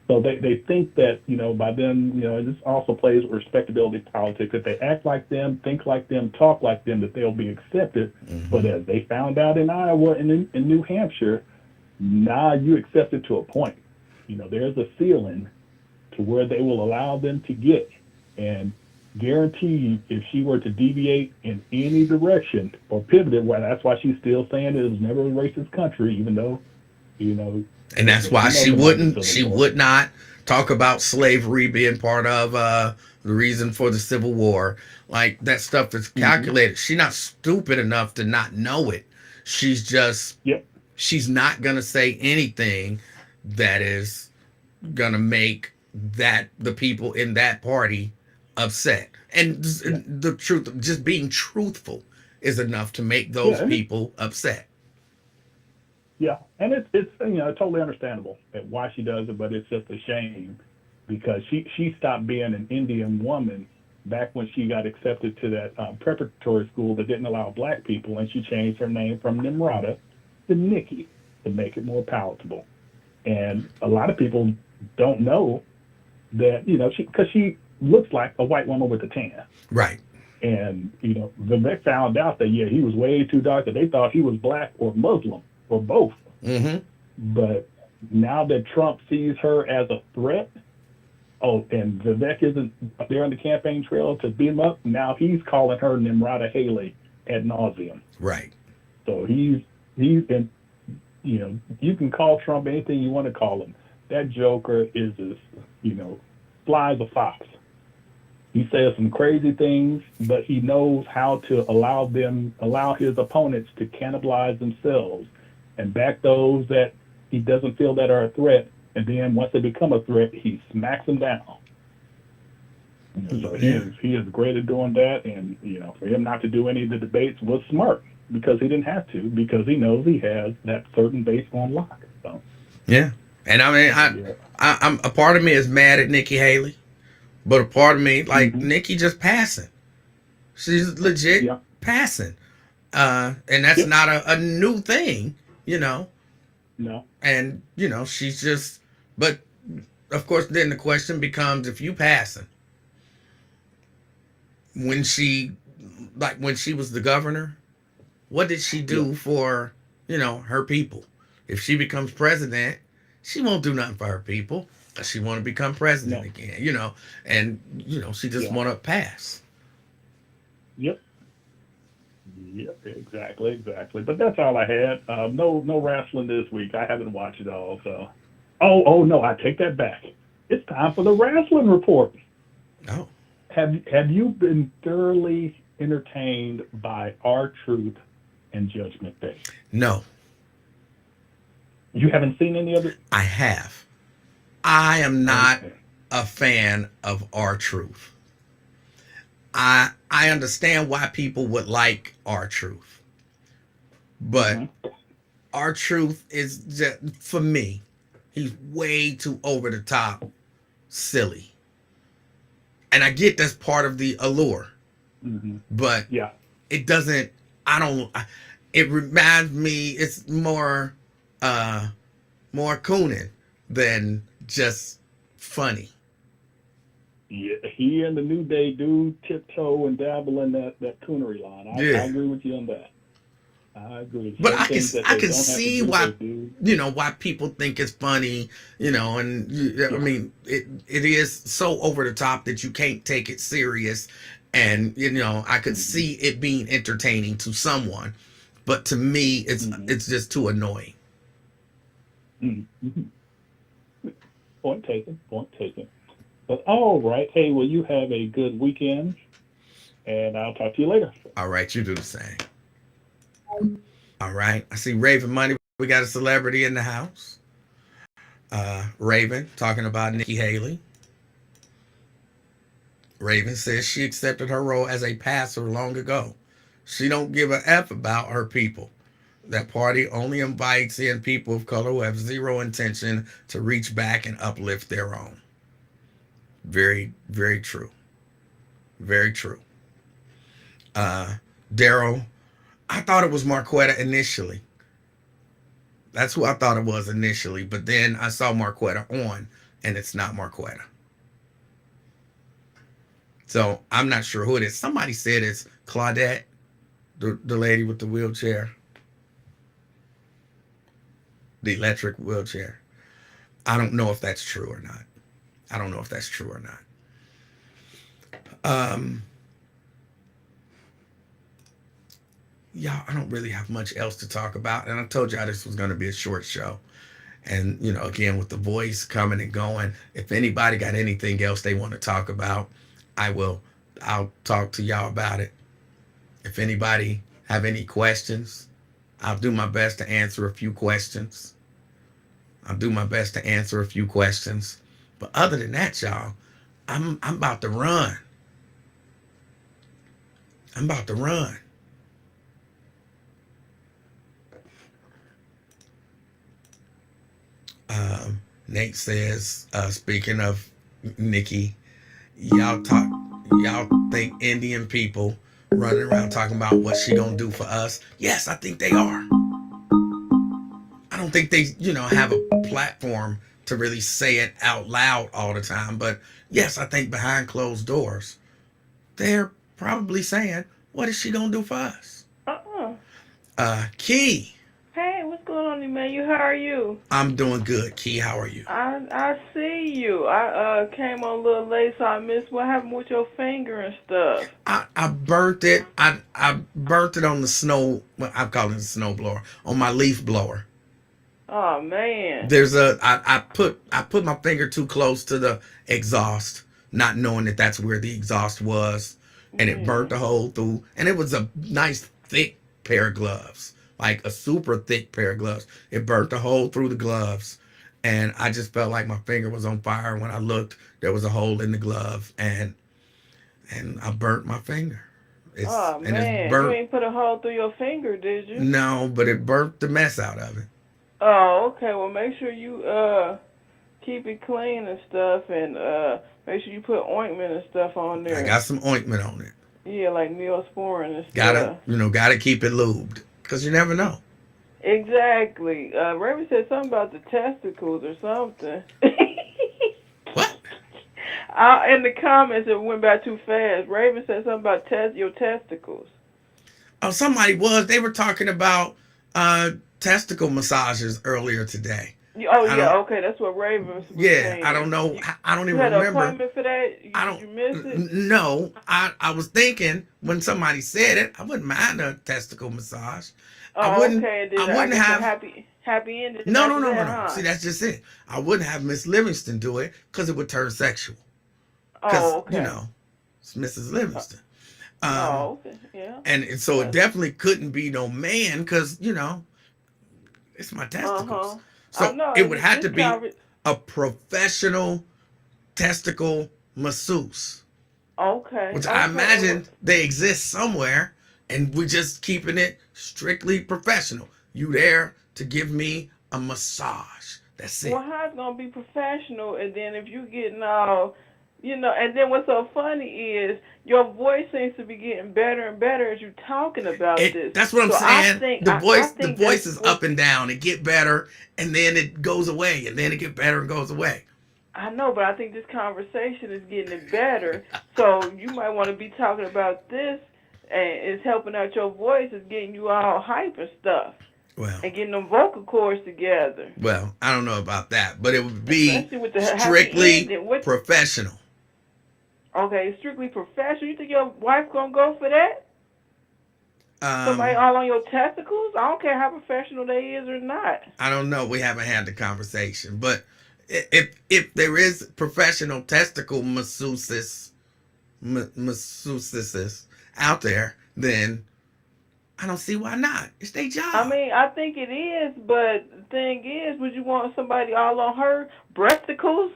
Speaker 2: So they think that by them this also plays with respectability politics. If they act like them, think like them, talk like them, that they'll be accepted. But
Speaker 1: Mm-hmm.
Speaker 2: as they found out in Iowa and in New Hampshire, nah, you accept it to a point. There's a ceiling to where they will allow them to get. And guaranteed, if she were to deviate in any direction or pivoted, well, that's why she's still saying it was never a racist country, even though, you know,
Speaker 1: And that's
Speaker 2: she
Speaker 1: why
Speaker 2: knows about the Civil
Speaker 1: she
Speaker 2: War.
Speaker 1: would not talk about slavery being part of the reason for the Civil War. Like that stuff is
Speaker 2: Mm-hmm.
Speaker 1: calculated. She's not stupid enough to not know it. She's just
Speaker 2: Yep.
Speaker 1: she's not gonna say anything that is gonna make that the people in that party upset. And
Speaker 2: Yeah.
Speaker 1: the truth, just being truthful, is enough to make
Speaker 2: Yeah.
Speaker 1: those
Speaker 2: And
Speaker 1: people upset.
Speaker 2: yeah, and it's totally understandable at why she does it, but it's just a shame because she stopped being an Indian woman back when she got accepted to that preparatory school that didn't allow black people, and she changed her name from Nimrata to Nikki to make it more palatable. And a lot of people don't know that she because she looks like a white woman with a tan.
Speaker 1: Right.
Speaker 2: And Vivek found out that he was way too dark, that they thought he was black or Muslim or both.
Speaker 1: Mm-hmm.
Speaker 2: But now that Trump sees her as a threat, oh, and Vivek isn't there on the campaign trail to beat him up. Now he's calling her Nimrata Haley ad nauseum.
Speaker 1: Right.
Speaker 2: So He's and you can call Trump anything you want to call him. That Joker is as fly as a fox. He says some crazy things, but he knows how to allow his opponents to cannibalize themselves and back those that he doesn't feel that are a threat. And then once they become a threat, he smacks them down. So
Speaker 1: Yeah.
Speaker 2: he is great at doing that. And for him not to do any of the debates was smart because he didn't have to because he knows he has that certain base on lock. So
Speaker 1: Yeah. And I mean,
Speaker 2: yeah.
Speaker 1: I'm a part of me is mad at Nikki Haley, but a part of me like
Speaker 2: Hmm.
Speaker 1: Nikki just passing. She's legit
Speaker 2: Yeah.
Speaker 1: passing. And that's
Speaker 2: Yep.
Speaker 1: not a new thing, you know.
Speaker 2: No.
Speaker 1: And she's just. But of course, then the question becomes: if you passing, when she, like when she was the governor, what did she
Speaker 2: Yep.
Speaker 1: do for her people? If she becomes president, she won't do nothing for her people because she want to become president
Speaker 2: No.
Speaker 1: again. And she just
Speaker 2: Yeah.
Speaker 1: want to pass.
Speaker 2: Yep. Yep. Exactly. Exactly. But that's all I had. No wrestling this week. I haven't watched it all. So. Oh no! I take that back. It's time for the wrestling report.
Speaker 1: Oh
Speaker 2: Have you been thoroughly entertained by our Truth and Judgment Day?
Speaker 1: no,
Speaker 2: You haven't seen any of it?
Speaker 1: I have. I am not
Speaker 2: Okay.
Speaker 1: a fan of our truth. I understand why people would like our truth, but
Speaker 2: Hmm.
Speaker 1: our truth is just for me. He's way too over the top, silly, and I get that's part of the allure,
Speaker 2: Hmm.
Speaker 1: but
Speaker 2: Yeah.
Speaker 1: it doesn't. I don't. It reminds me. It's uh, more cooning than just funny.
Speaker 2: Yeah. He and the New Day do tiptoe and dabble in that coonery line. I
Speaker 1: Yeah.
Speaker 2: agree with you on that. I agree.
Speaker 1: But
Speaker 2: Certain things that
Speaker 1: I
Speaker 2: they
Speaker 1: can
Speaker 2: don't have to
Speaker 1: see
Speaker 2: do,
Speaker 1: why
Speaker 2: they do.
Speaker 1: why people think it's funny, and I
Speaker 2: Yeah.
Speaker 1: mean it is so over the top that you can't take it serious, and I could
Speaker 2: Hmm.
Speaker 1: see it being entertaining to someone, but to me
Speaker 2: Hmm.
Speaker 1: it's just too annoying.
Speaker 2: Hmm. Point taken. Point taken. But all right. Hey, well, you have a good weekend, and I'll talk to you later.
Speaker 1: All right, you do the same. All right, I see Raven Money. We got a celebrity in the house. Raven talking about Nikki Haley. Raven says she accepted her role as a pastor long ago. She don't give a F about her people. That party only invites in people of color who have zero intention to reach back and uplift their own. Very, very true. Very true. Uh, Daryl, I thought it was Marquetta initially. That's who I thought it was initially, but then I saw Marquetta on, and it's not Marquetta. So I'm not sure who it is. Somebody said it's Claudette, the lady with the wheelchair, the electric wheelchair. I don't know if that's true or not. I don't know if that's true or not. Um, y'all, I don't really have much else to talk about. And I told y'all this was going to be a short show. And, again, with the voice coming and going, if anybody got anything else they want to talk about, I will, I'll talk to y'all about it. If anybody have any questions, I'll do my best to answer a few questions. I'll do my best to answer a few questions. But other than that, y'all, I'm about to run. I'm about to run. Nate says, speaking of Nikki, y'all talk, y'all think Indian people running around talking about what she gonna do for us? Yes, I think they are. I don't think they, have a platform to really say it out loud all the time. But yes, I think behind closed doors, they're probably saying, what is she gonna do for us?
Speaker 3: Uh-uh.
Speaker 1: Key,
Speaker 3: Hey, what's going on, Emmanuel? How are you?
Speaker 1: I'm doing good. Key, how are you?
Speaker 3: I see you. I came on a little late, so I missed what happened with your finger and stuff.
Speaker 1: I burnt it. I burnt it on the snow. Well, I'm calling it a snow blower on my leaf blower.
Speaker 3: Oh man.
Speaker 1: I put my finger too close to the exhaust, not knowing that that's where the exhaust was, and it burnt
Speaker 3: Yeah.
Speaker 1: the hole through. And it was a nice thick pair of gloves, like a super thick pair of gloves. It burnt the hole through the gloves, and I just felt like my finger was on fire. When I looked, there was a hole in the glove, and I burnt my finger.
Speaker 3: Oh
Speaker 1: It's
Speaker 3: man. You
Speaker 1: burnt.
Speaker 3: ain't put a hole through your finger, did you?
Speaker 1: No, but it burnt the mess out of it.
Speaker 3: Oh, okay. Well, make sure you keep it clean and stuff, and make sure you put ointment and stuff on
Speaker 1: I
Speaker 3: there.
Speaker 1: got some ointment on it.
Speaker 3: Yeah, like Neosporin and
Speaker 1: Gotta,
Speaker 3: stuff.
Speaker 1: gotta keep it lubed because you never know.
Speaker 3: Exactly. Raven said something about the testicles or something.
Speaker 1: What?
Speaker 3: In the comments, it went by too fast. Raven said something about your testicles.
Speaker 1: Oh, they were talking about uh testicle massages earlier today.
Speaker 3: Oh
Speaker 1: I
Speaker 3: yeah,
Speaker 1: don't.
Speaker 3: okay, that's what Raven was
Speaker 1: Yeah, I don't
Speaker 3: saying.
Speaker 1: know. I don't
Speaker 3: You
Speaker 1: even
Speaker 3: had an
Speaker 1: remember.
Speaker 3: appointment for that?
Speaker 1: I
Speaker 3: Did
Speaker 1: don't
Speaker 3: you miss it?
Speaker 1: no. I was thinking when somebody said it, I wouldn't mind a testicle massage. I
Speaker 3: Oh,
Speaker 1: wouldn't.
Speaker 3: okay.
Speaker 1: I
Speaker 3: Then I
Speaker 1: wouldn't
Speaker 3: guess a
Speaker 1: have.
Speaker 3: happy ending
Speaker 1: No, no,
Speaker 3: after
Speaker 1: no, no,
Speaker 3: that,
Speaker 1: no.
Speaker 3: huh?
Speaker 1: See, that's just it. I wouldn't have Miss Livingston do it because it would turn sexual. Because
Speaker 3: Oh, okay.
Speaker 1: it's Mrs. Livingston. Um,
Speaker 3: Oh, okay. Yeah.
Speaker 1: and so it
Speaker 3: Yes.
Speaker 1: definitely couldn't be no man because it's my
Speaker 3: Uh
Speaker 1: testicles.
Speaker 3: huh. I
Speaker 1: So
Speaker 3: know.
Speaker 1: it would have to
Speaker 3: This
Speaker 1: be
Speaker 3: conversation.
Speaker 1: a professional testicle masseuse,
Speaker 3: Okay.
Speaker 1: which I
Speaker 3: Okay.
Speaker 1: imagine they exist somewhere, and we're just keeping it strictly professional. You there to give me a massage? That's
Speaker 3: Well,
Speaker 1: it.
Speaker 3: how it's gonna be professional, and then if you getting all, and then what's so funny is your voice seems to be getting better and better as you talking about
Speaker 1: It
Speaker 3: this.
Speaker 1: that's what I'm
Speaker 3: So I
Speaker 1: saying.
Speaker 3: think
Speaker 1: The
Speaker 3: I
Speaker 1: voice the
Speaker 3: think that's
Speaker 1: voice is
Speaker 3: what
Speaker 1: up and down. It get better and then it goes away and then it get better and goes away.
Speaker 3: I know, but I think this conversation is getting it better. So you might want to be talking about this, and it's helping out your voice, it's getting you all hype and stuff,
Speaker 1: Well,
Speaker 3: and getting them vocal cords together,
Speaker 1: I don't know about that, but it would be
Speaker 3: especially with the happy
Speaker 1: strictly
Speaker 3: ending. What?
Speaker 1: professional.
Speaker 3: Okay, strictly professional. You think your wife gonna go for that? Somebody
Speaker 1: Um,
Speaker 3: all on your testicles? I don't care how professional they is or not.
Speaker 1: I don't know. We haven't had the conversation, but if there is professional testicle masseuses out there, then I don't see why not. It's their
Speaker 3: I
Speaker 1: job.
Speaker 3: mean, I think it is, but the thing is, would you want somebody all on her breasticles,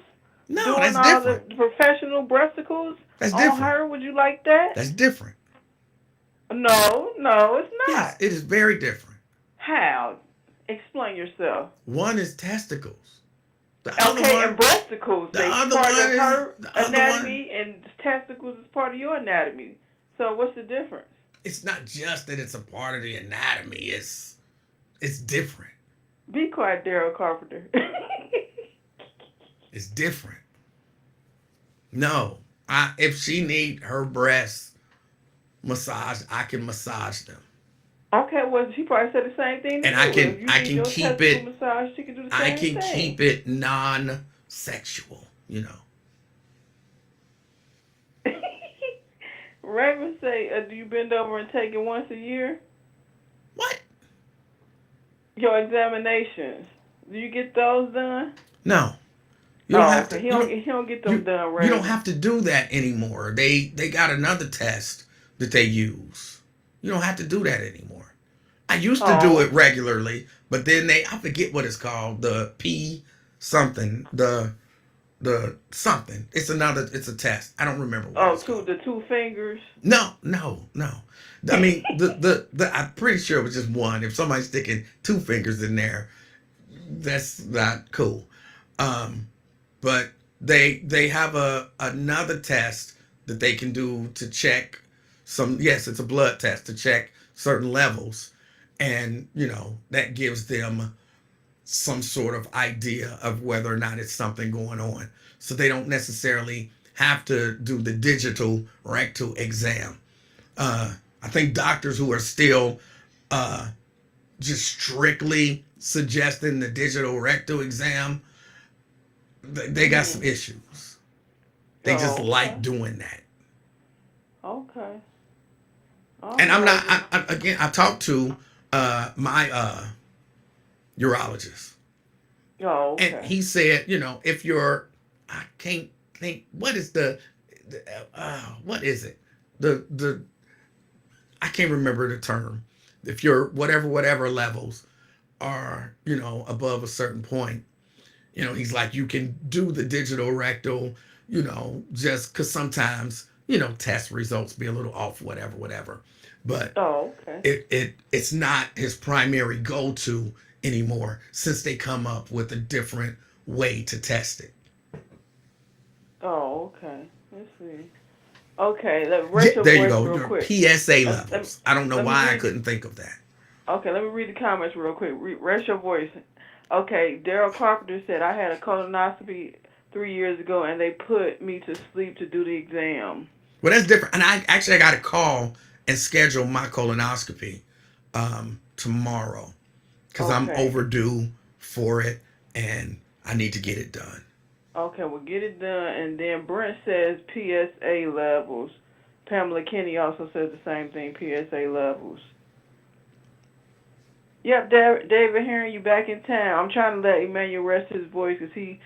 Speaker 1: No,
Speaker 3: doing
Speaker 1: that's
Speaker 3: all the
Speaker 1: different.
Speaker 3: professional breasticles
Speaker 1: That's
Speaker 3: on
Speaker 1: different.
Speaker 3: her? Would you like that?
Speaker 1: That's different.
Speaker 3: No, no, it's
Speaker 1: Yes,
Speaker 3: not.
Speaker 1: it is very different.
Speaker 3: How? Explain yourself.
Speaker 1: One is testicles. The other
Speaker 3: Okay, and
Speaker 1: one,
Speaker 3: breasticles,
Speaker 1: the
Speaker 3: they
Speaker 1: other
Speaker 3: part
Speaker 1: one
Speaker 3: of
Speaker 1: is
Speaker 3: her
Speaker 1: the other one.
Speaker 3: anatomy, and testicles is part of your anatomy. So what's the difference?
Speaker 1: It's not just that it's a part of the anatomy. It's different.
Speaker 3: Be quiet, Daryl Carpenter.
Speaker 1: It's different. No, if she need her breasts massage, I can massage them,
Speaker 3: Okay, well, she probably said the same thing to
Speaker 1: and I
Speaker 3: you.
Speaker 1: can
Speaker 3: If you
Speaker 1: I
Speaker 3: need
Speaker 1: can
Speaker 3: your
Speaker 1: keep
Speaker 3: testicle
Speaker 1: it.
Speaker 3: massage, she can do the
Speaker 1: I
Speaker 3: same
Speaker 1: can
Speaker 3: thing.
Speaker 1: keep it non-sexual.
Speaker 3: Raven say, do you bend over and take it once a year?
Speaker 1: What?
Speaker 3: Your examinations. Do you get those done?
Speaker 1: No, you don't
Speaker 3: Oh,
Speaker 1: have
Speaker 3: okay.
Speaker 1: to.
Speaker 3: He don't get them done,
Speaker 1: You don't
Speaker 3: Raven.
Speaker 1: have to do that anymore. They got another test that they use. You don't have to do that anymore. I used to do
Speaker 3: Oh,
Speaker 1: it regularly, but then I forget what it's called, the P something, the something. It's a test. I don't remember what
Speaker 3: oh,
Speaker 1: it's called.
Speaker 3: the two fingers.
Speaker 1: No, no, no. I mean, the I'm pretty sure it was just one. If somebody's sticking two fingers in there, that's not cool. Um, but they have another test that they can do to check some. Yes, it's a blood test to check certain levels, and that gives them some sort of idea of whether or not it's something going on. So they don't necessarily have to do the digital rectal exam. I think doctors who are still uh, just strictly suggesting the digital rectal exam, they got some issues. They just
Speaker 3: Oh, okay.
Speaker 1: like doing that.
Speaker 3: Okay. All
Speaker 1: And I'm not.
Speaker 3: right.
Speaker 1: Again, I talked to my urologist,
Speaker 3: Oh,
Speaker 1: and
Speaker 3: okay.
Speaker 1: he said, if you're, I can't think what is what is it, the I can't remember the term. If you're whatever levels are above a certain point, he's like, you can do the digital rectal, just because sometimes test results be a little off, whatever, but
Speaker 3: Oh, okay.
Speaker 1: it's not his primary go-to anymore since they come up with a different way to test it.
Speaker 3: Oh, okay. Let's see. Okay,
Speaker 1: Yeah,
Speaker 3: rest your
Speaker 1: there you
Speaker 3: voice
Speaker 1: go.
Speaker 3: real
Speaker 1: Your
Speaker 3: quick.
Speaker 1: PSA
Speaker 3: Let, let,
Speaker 1: levels. I don't know
Speaker 3: let me
Speaker 1: why I
Speaker 3: read.
Speaker 1: couldn't think of that.
Speaker 3: Okay, let me read the comments real quick. Rest your voice. Okay, Daryl Carpenter said I had a colonoscopy 3 years ago, and they put me to sleep to do the exam.
Speaker 1: Well, that's different. And I got to call and schedule my colonoscopy tomorrow because I'm
Speaker 3: Okay.
Speaker 1: overdue for it and I need to get it done.
Speaker 3: Okay, we'll get it done. And then Brent says PSA levels. Pamela Kenny also says the same thing, PSA levels. Yep, David, hearing you back in town. I'm trying to let Emmanuel rest his voice because he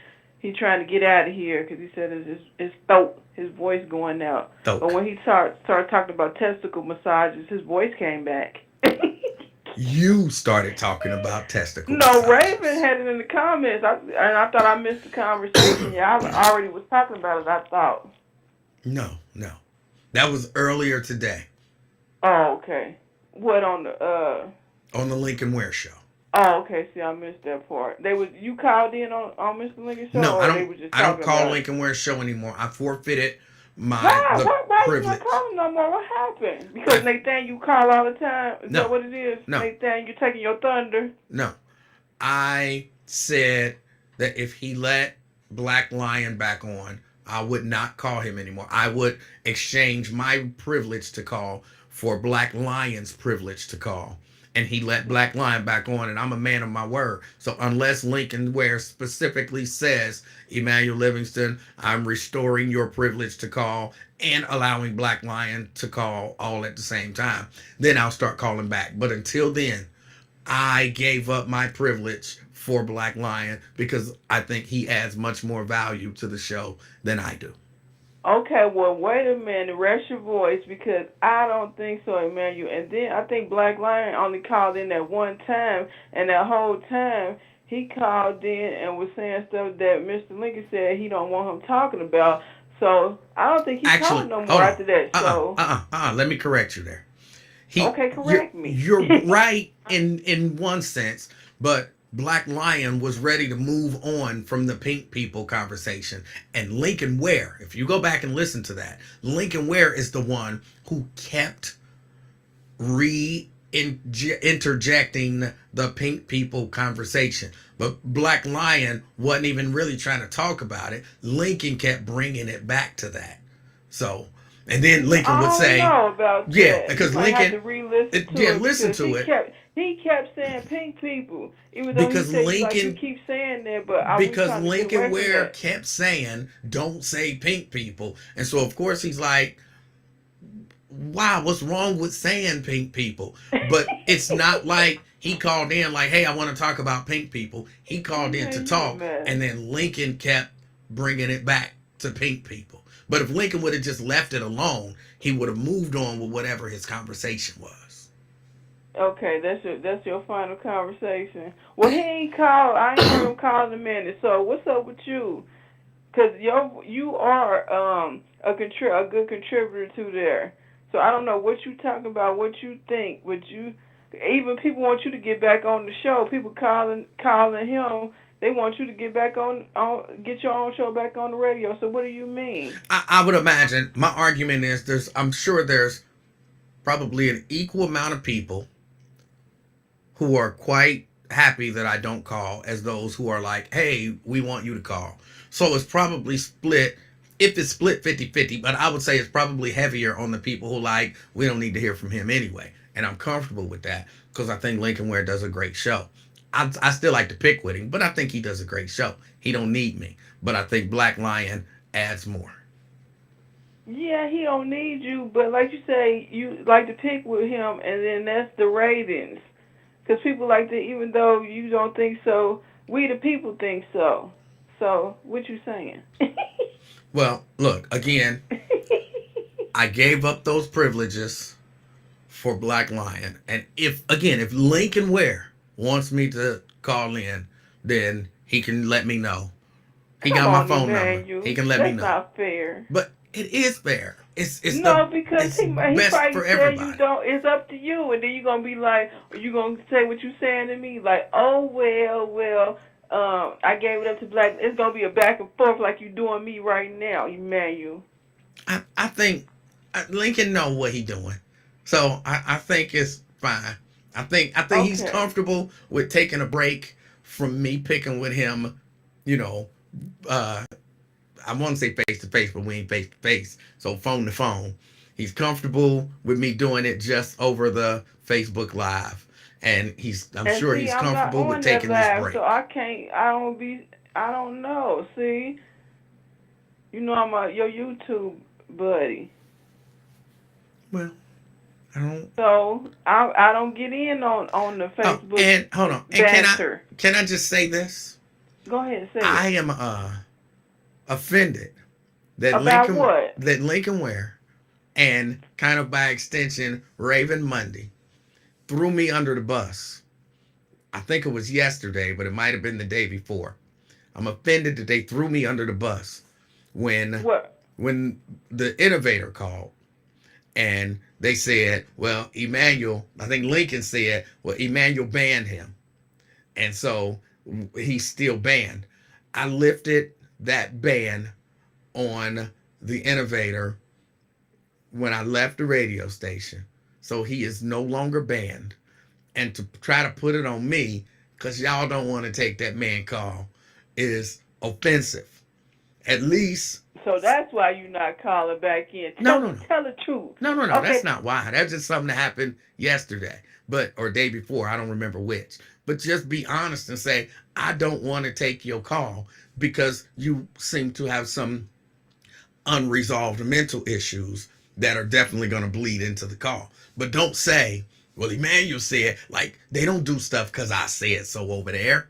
Speaker 3: trying to get out of here because he said his throat, his voice going out. But
Speaker 1: Thoke.
Speaker 3: when he started talking about testicle massages, his voice came back.
Speaker 1: You started talking about testicle
Speaker 3: No, Raven
Speaker 1: massages.
Speaker 3: had it in the comments, and I thought I missed the conversation. Yeah, I already was talking about it. I thought.
Speaker 1: No. That was earlier today
Speaker 3: Oh, okay. What on the
Speaker 1: on the Lincoln Ware show.
Speaker 3: Oh, okay. See, I missed that part. You called in on Mr. Lincoln's show,
Speaker 1: No,
Speaker 3: or they were just
Speaker 1: I don't
Speaker 3: talking
Speaker 1: call
Speaker 3: about it.
Speaker 1: Lincoln Ware show anymore. I forfeited
Speaker 3: Why?
Speaker 1: the
Speaker 3: Why you not
Speaker 1: privilege.
Speaker 3: calling no more? What happened? Because
Speaker 1: I
Speaker 3: Nathan, you call all the time. Is
Speaker 1: no,
Speaker 3: that what it is?
Speaker 1: no,
Speaker 3: Nathan, you taking your thunder.
Speaker 1: no. I said that if he let Black Lion back on, I would not call him anymore. I would exchange my privilege to call for Black Lion's privilege to call. And he let Black Lion back on, and I'm a man of my word. So unless Lincoln Ware specifically says, Emanuel Livingston, I'm restoring your privilege to call and allowing Black Lion to call all at the same time, then I'll start calling back. But until then, I gave up my privilege for Black Lion because I think he adds much more value to the show than I do.
Speaker 3: Okay, well, wait a minute. Rest your voice because I don't think so, Emmanuel. And then I think Black Lion only called in that one time, and that whole time he called in and was saying stuff that Mr. Lincoln said he don't want him talking about. So I don't think he called
Speaker 1: Actually,
Speaker 3: no more
Speaker 1: hold on.
Speaker 3: after that. So
Speaker 1: Let me correct you there.
Speaker 3: okay, correct me.
Speaker 1: You're right in one sense, but Black Lion was ready to move on from the pink people conversation. And Lincoln Ware, if you go back and listen to that, Lincoln Ware is the one who kept interjecting the pink people conversation. But Black Lion wasn't even really trying to talk about it. Lincoln kept bringing it back to that. So, and then Lincoln would
Speaker 3: I don't
Speaker 1: say,
Speaker 3: know about
Speaker 1: yeah,
Speaker 3: that. You
Speaker 1: because
Speaker 3: might have
Speaker 1: Lincoln,
Speaker 3: to re-listen to
Speaker 1: yeah,
Speaker 3: it
Speaker 1: listen
Speaker 3: because
Speaker 1: to it,
Speaker 3: he kept saying pink people, even though he
Speaker 1: because
Speaker 3: said you
Speaker 1: Lincoln,
Speaker 3: keep saying that, but we
Speaker 1: because
Speaker 3: trying to get
Speaker 1: Lincoln
Speaker 3: away from
Speaker 1: Ware
Speaker 3: that.
Speaker 1: kept saying, don't say pink people. And so, of course, he's like, wow, what's wrong with saying pink people? But it's not like he called in like, hey, I want to talk about pink people. He called in to
Speaker 3: Man, you a
Speaker 1: talk,
Speaker 3: mess.
Speaker 1: and then Lincoln kept bringing it back to pink people. But if Lincoln would have just left it alone, he would have moved on with whatever his conversation was.
Speaker 3: Okay, that's your final conversation. Well, he ain't called. I ain't heard him call in a minute. So what's up with you? Cause you are a good contributor to there. So I don't know what you talking about, what you think, but even people want you to get back on the show. People calling him. They want you to get back on get your own show back on the radio. So what do you mean?
Speaker 1: I would imagine my argument is I'm sure there's probably an equal amount of people who are quite happy that I don't call as those who are like, hey, we want you to call. So it's probably split, if it's split 50-50, but I would say it's probably heavier on the people who like, we don't need to hear from him anyway. And I'm comfortable with that because I think Lincoln Ware does a great show. I still like to pick with him, but I think he does a great show. He don't need me, but I think Black Lion adds more.
Speaker 3: Yeah, he don't need you, but like you say, you like to pick with him, and then that's the ratings. Because people like to, even though you don't think so, we the people think so. So, what you saying?
Speaker 1: Well, look, again, I gave up those privileges for Black Lion. And if Lincoln Ware wants me to call in, then he can let me know. He
Speaker 3: Come
Speaker 1: got my
Speaker 3: on,
Speaker 1: phone number. He
Speaker 3: Emmanuel.
Speaker 1: can let me
Speaker 3: That's
Speaker 1: know.
Speaker 3: not fair.
Speaker 1: But it is fair.
Speaker 3: No, because
Speaker 1: It's
Speaker 3: he
Speaker 1: best
Speaker 3: probably
Speaker 1: for
Speaker 3: tell you
Speaker 1: everybody.
Speaker 3: don't. It's up to you, and then you gonna be like, you gonna say what you saying to me, like, oh well. I gave it up to Black. It's gonna be a back and forth like you doing me right now, Emmanuel.
Speaker 1: I think Lincoln know what he doing, so I think it's fine. I think he's
Speaker 3: Okay.
Speaker 1: comfortable with taking a break from me picking with him. You know, uh, I want to say face to face, but we ain't face to face. So phone to phone. He's comfortable with me doing it just over the Facebook Live, and I'm
Speaker 3: And
Speaker 1: sure
Speaker 3: see,
Speaker 1: he's
Speaker 3: I'm not
Speaker 1: comfortable with
Speaker 3: on that
Speaker 1: taking this
Speaker 3: live, so
Speaker 1: break.
Speaker 3: I can't. I don't be. I don't know. See, you know I'm your YouTube buddy,
Speaker 1: Well, I don't.
Speaker 3: so I don't get in on the
Speaker 1: Oh,
Speaker 3: Facebook
Speaker 1: and hold on. And
Speaker 3: banter.
Speaker 1: can I just say this?
Speaker 3: Go ahead and say
Speaker 1: I
Speaker 3: it.
Speaker 1: am offended
Speaker 3: About what?
Speaker 1: That Lincoln Ware and kind of by extension Raven Monday threw me under the bus. I think it was yesterday, but it might have been the day before. I'm offended that they threw me under the bus when
Speaker 3: What?
Speaker 1: when the innovator called and they said, well, Emmanuel, I think Lincoln said, well, Emmanuel banned him. And so he's still banned. I lifted that ban on the innovator when I left the radio station. So he is no longer banned. And to try to put it on me, because y'all don't want to take that man call, is offensive. At least,
Speaker 3: So that's why you not calling back in.
Speaker 1: no, no, no.
Speaker 3: Tell the truth.
Speaker 1: No. That's
Speaker 3: Okay.
Speaker 1: not why. That's just something that happened yesterday, or day before. I don't remember which. But just be honest and say, I don't want to take your call because you seem to have some unresolved mental issues that are definitely going to bleed into the call. But don't say, well, Emmanuel said, like, they don't do stuff because I said so over there.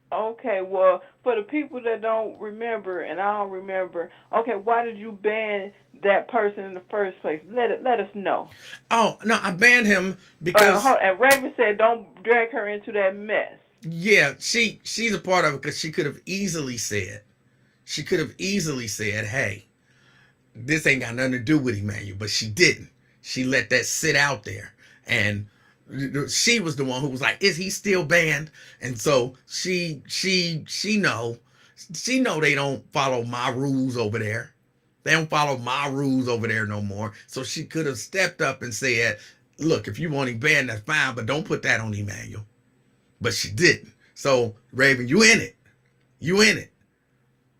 Speaker 3: Okay, well, for the people that don't remember, and I don't remember, okay, why did you ban that person in the first place? Let us know.
Speaker 1: Oh, no, I banned him because,
Speaker 3: And Raven said, don't drag her into that mess.
Speaker 1: yeah, she's a part of it because she could have easily said, hey, this ain't got nothing to do with Emmanuel, but she didn't. She let that sit out there. And she was the one who was like, is he still banned? And so she know they don't follow my rules over there. They don't follow my rules over there no more. So she could have stepped up and said, look, if you want him banned, that's fine, but don't put that on Emmanuel. But she didn't. So Raven, you in it. You in it.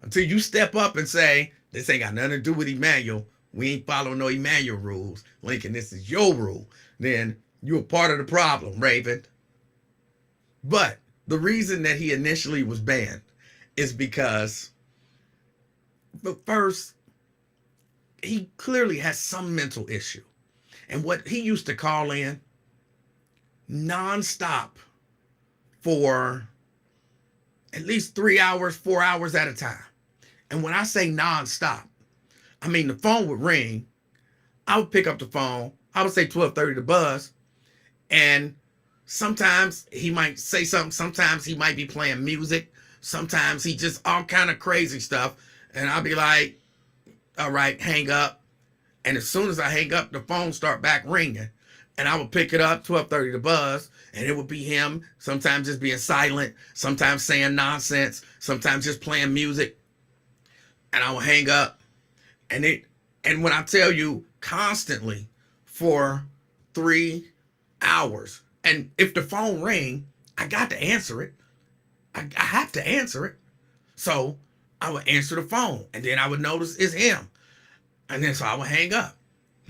Speaker 1: Until you step up and say, this ain't got nothing to do with Emmanuel. We ain't following no Emmanuel rules. Lincoln, this is your rule. Then you're part of the problem, Raven. But the reason that he initially was banned is because, but first, he clearly has some mental issue. And what he used to call in nonstop for at least 3 hours, 4 hours at a time. And when I say nonstop, I mean the phone would ring. I would pick up the phone. I would say 12:30 to buzz. And sometimes he might say something. Sometimes he might be playing music. Sometimes he just all kind of crazy stuff. And I'll be like, all right, hang up. And as soon as I hang up, the phone start back ringing. And I would pick it up, 12:30 to buzz, and it would be him, sometimes just being silent, sometimes saying nonsense, sometimes just playing music. And I would hang up. And when I tell you constantly for 3 hours, and if the phone rang, I got to answer it. I have to answer it. So I would answer the phone, and then I would notice it's him. And then so I would hang up,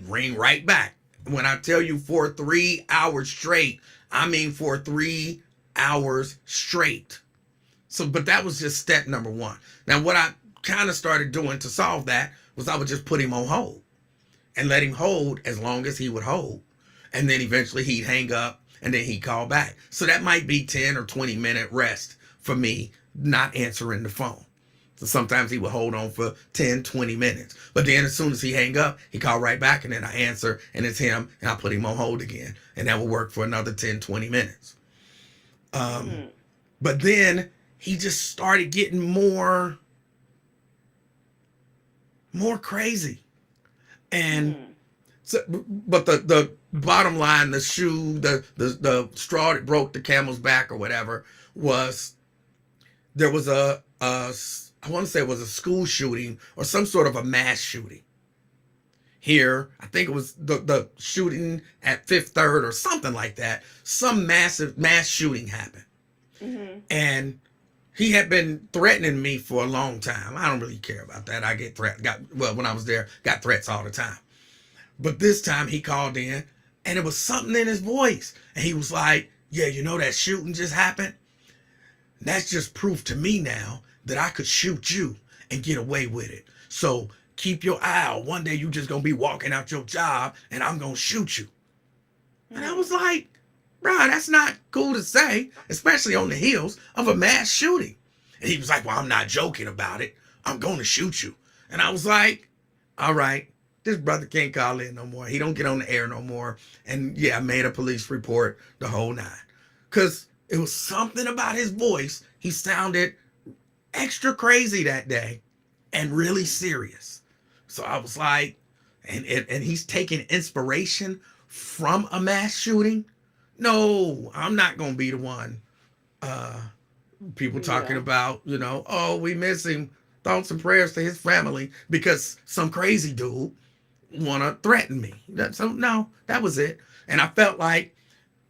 Speaker 1: ring right back. When I tell you for 3 hours straight, I mean for hours straight. So, but that was just step number one. Now, what I kind of started doing to solve that was I would just put him on hold and let him hold as long as he would hold. And then eventually he'd hang up and then he'd call back. So that might be 10 or 20-minute rest for me not answering the phone. So sometimes he would hold on for 10, 20 minutes. But then as soon as he hang up, he call right back and then I answer and it's him and I put him on hold again. And that will work for another 10, 20 minutes. But then he just started getting more crazy. And so, but the bottom line, the straw that broke the camel's back or whatever was there was I want to say it was a school shooting or some sort of a mass shooting here. I think it was the shooting at Fifth Third or something like that. Some massive mass shooting happened. And he had been threatening me for a long time. I don't really care about that. I get when I was there, got threats all the time. But this time he called in and it was something in his voice. And he was like, yeah, you know that shooting just happened? That's just proof to me now that I could shoot you and get away with it. So keep your eye out. One day you just gonna be walking out your job and I'm gonna shoot you. And I was like, bro, that's not cool to say, especially on the heels of a mass shooting. And he was like, well, I'm not joking about it. I'm gonna shoot you. And I was like, all right, this brother can't call in no more. He don't get on the air no more. And yeah, I made a police report, the whole nine. Because it was something about his voice. He sounded extra crazy that day and really serious. So I was like, and he's taking inspiration from a mass shooting. No, I'm not going to be the one. People talking about, oh, we miss him. Thoughts and prayers to his family because some crazy dude want to threaten me. So no, that was it. And I felt like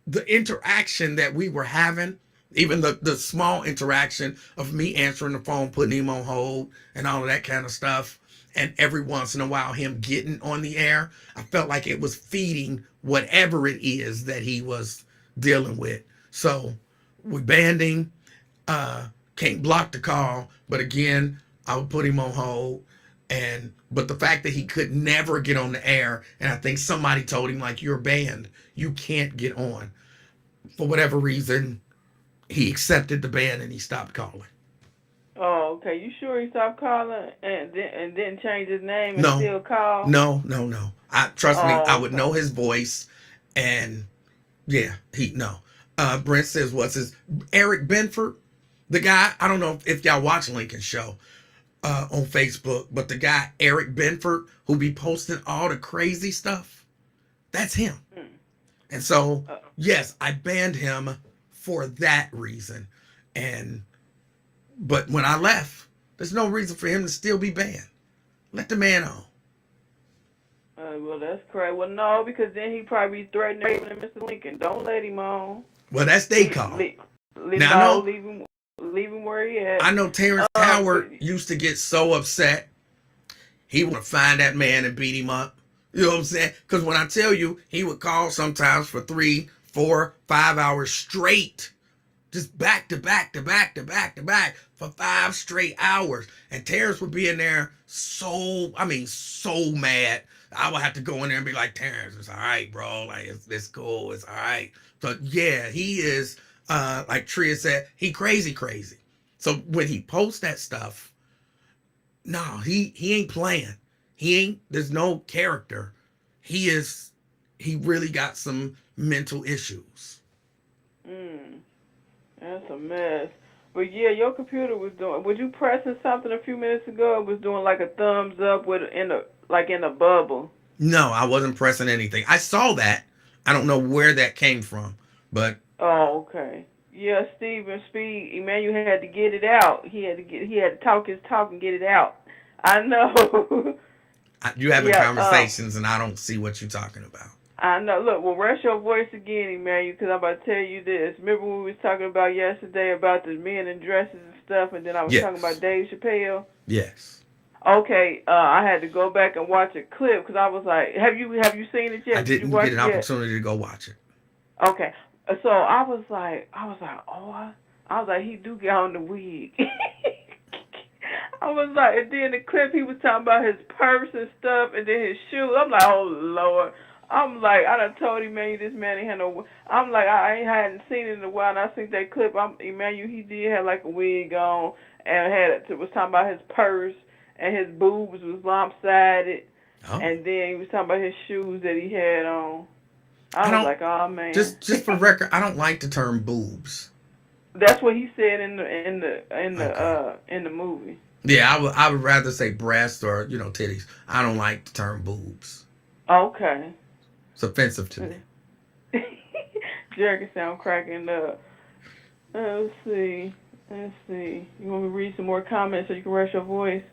Speaker 1: the interaction that we were having, even the small interaction of me answering the phone, putting him on hold and all of that kind of stuff, and every once in a while him getting on the air, I felt like it was feeding whatever it is that he was dealing with. So we banned him, can't block the call, but again, I would put him on hold. But the fact that he could never get on the air, and I think somebody told him, like, you're banned, you can't get on. For whatever reason, he accepted the ban and he stopped calling.
Speaker 3: Oh, okay. You sure he stopped calling and didn't change his name and still call?
Speaker 1: No. Trust me, I would
Speaker 3: okay.
Speaker 1: know his voice, and yeah, Brent says, what's his Eric Benford, the guy, I don't know if y'all watch Lincoln's show on Facebook, but the guy Eric Benford who be posting all the crazy stuff, that's him. And so yes, I banned him for that reason. But when I left, there's no reason for him to still be banned. Let the man on.
Speaker 3: Well, that's correct. Well, no, because then he probably be threatening Mr. Lincoln. Don't let him on.
Speaker 1: Well, that's they call.
Speaker 3: Now, leave him where he at.
Speaker 1: I know Terrence Howard used to get so upset. He would find that man and beat him up. You know what I'm saying? Because when I tell you, he would call sometimes for 3, 4, 5 hours straight. Just back to back for 5 straight hours. And Terrence would be in there so mad. I would have to go in there and be like, Terrence, it's all right, bro. Like, it's cool. It's all right. So, yeah, he is, like Tria said, he crazy. So when he posts that stuff, no, he ain't playing. There's no character. He really got some mental issues.
Speaker 3: That's a mess. But yeah, your computer was you pressing something a few minutes ago? It was doing like a thumbs up in a bubble.
Speaker 1: No, I wasn't pressing anything. I saw that. I don't know where that came from, but.
Speaker 3: Oh, okay. Yeah, Stephen Speed, Emanuel had to get it out. He had to talk his talk and get it out. I know.
Speaker 1: You having conversations and I don't see what you're talking about.
Speaker 3: I know. Look, well, rest your voice again, Emanuel, because I'm about to tell you this. Remember when we was talking about yesterday about the men in dresses and stuff, and then I was talking about Dave Chappelle?
Speaker 1: Yes.
Speaker 3: Okay, I had to go back and watch a clip because I was like, have you seen it yet?
Speaker 1: I didn't get an opportunity to go watch it.
Speaker 3: Okay. So I was like, oh, I was like, he do get on the wig. I was like, and then the clip he was talking about his purse and stuff, and then his shoes. I'm like, oh Lord. I'm like, I done told Emmanuel this man ain't had no. I'm like, I hadn't seen it in a while, and I seen that clip. Emmanuel, he did have like a wig on, and was talking about his purse, and his boobs was lopsided,
Speaker 1: Oh,
Speaker 3: and then he was talking about his shoes that he had on.
Speaker 1: I
Speaker 3: I was
Speaker 1: don't.
Speaker 3: like, oh man.
Speaker 1: Just for record, I don't like the term boobs.
Speaker 3: That's what he said
Speaker 1: Okay.
Speaker 3: in the movie.
Speaker 1: Yeah, I would rather say breast or titties. I don't like the term boobs.
Speaker 3: Okay.
Speaker 1: It's offensive to me.
Speaker 3: Jerry sound cracking up. Let's see. Let's see. You want me to read some more comments so you can rest your voice?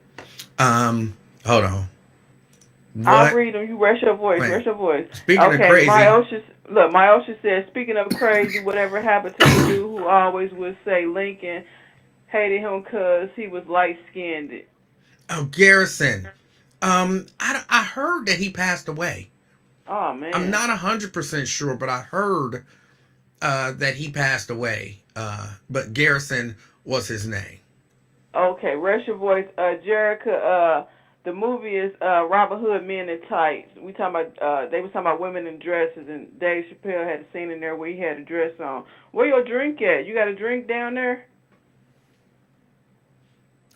Speaker 1: Hold on.
Speaker 3: I'll
Speaker 1: What?
Speaker 3: read them. You rest your voice.
Speaker 1: Wait.
Speaker 3: Rest your voice.
Speaker 1: Speaking of
Speaker 3: Okay.
Speaker 1: crazy,
Speaker 3: Myosha says, speaking of crazy, whatever happened to the dude who always would say Lincoln hated him because he was light skinned?
Speaker 1: oh Garrison. I heard that he passed away.
Speaker 3: Oh
Speaker 1: I'm
Speaker 3: man.
Speaker 1: not 100% sure, but I heard that he passed away. But Garrison was his name.
Speaker 3: Okay, rest your voice. Jerica, the movie is Robin Hood Men in Tights. We talking about they was talking about women in dresses, and Dave Chappelle had a scene in there where he had a dress on. Where your drink at? You got a drink down there?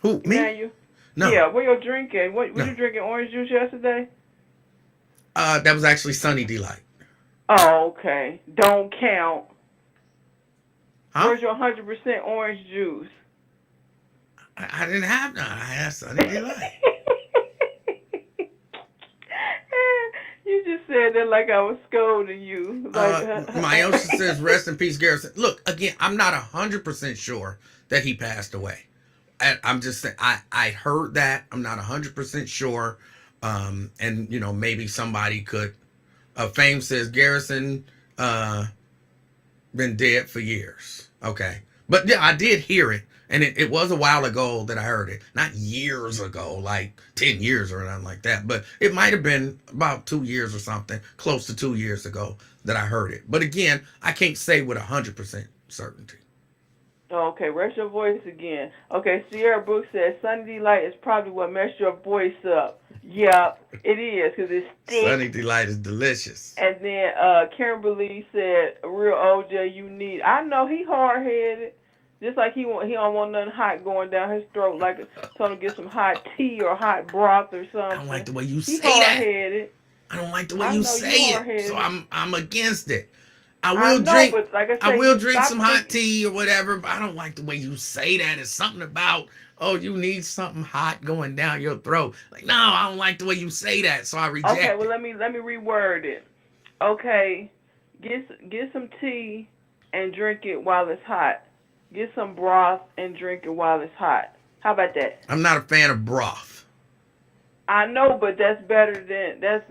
Speaker 1: Who, me?
Speaker 3: Emmanuel?
Speaker 1: No,
Speaker 3: Yeah, where your drink at? What was
Speaker 1: no.
Speaker 3: you drinking orange juice yesterday?
Speaker 1: That was actually Sunny Delight.
Speaker 3: Oh, okay. Don't count.
Speaker 1: Huh?
Speaker 3: Where's your 100% orange juice?
Speaker 1: I didn't have none. I had Sunny Delight.
Speaker 3: You just said that like I was scolding you. Like,
Speaker 1: Myosha says, "Rest in peace, Garrison." Look, again, I'm not 100% sure that he passed away. I'm just saying, I heard that. I'm not 100% sure. And maybe somebody could. Fame says Garrison been dead for years. Okay, but yeah, I did hear it, and it was a while ago that I heard it. Not years ago, like 10 years or nothing like that, but it might have been about 2 years or something, close to 2 years ago that I heard it. But again, I can't say with 100% certainty.
Speaker 3: okay, rest your voice again. Okay, Sierra Brooks says Sunny Delight is probably what messed your voice up. Yep, it is because it's
Speaker 1: Sunny
Speaker 3: thick.
Speaker 1: Delight is delicious.
Speaker 3: And then Kimberly said, "Real OJ, you need." I know he hard headed, just like he don't want nothing hot going down his throat. Like told him to get some hot tea or hot broth or
Speaker 1: I don't like
Speaker 3: something.
Speaker 1: the way you
Speaker 3: He
Speaker 1: say
Speaker 3: hard
Speaker 1: that.
Speaker 3: headed.
Speaker 1: I don't like the way
Speaker 3: I
Speaker 1: you
Speaker 3: know
Speaker 1: say
Speaker 3: you hard
Speaker 1: it. So
Speaker 3: headed.
Speaker 1: I'm against it. I
Speaker 3: I
Speaker 1: will
Speaker 3: know,
Speaker 1: drink
Speaker 3: but like I
Speaker 1: I
Speaker 3: say,
Speaker 1: will
Speaker 3: you
Speaker 1: drink
Speaker 3: stop
Speaker 1: some hot
Speaker 3: thinking.
Speaker 1: tea or whatever, but I don't like the way you say that. It's something about, oh, you need something hot going down your throat. Like, no, I don't like the way you say that, so I
Speaker 3: Okay,
Speaker 1: reject
Speaker 3: well
Speaker 1: it.
Speaker 3: let me reword it. Okay, get some tea and drink it while it's hot. Get some broth and drink it while it's hot. How about that?
Speaker 1: I'm not a fan of broth.
Speaker 3: I know, but that's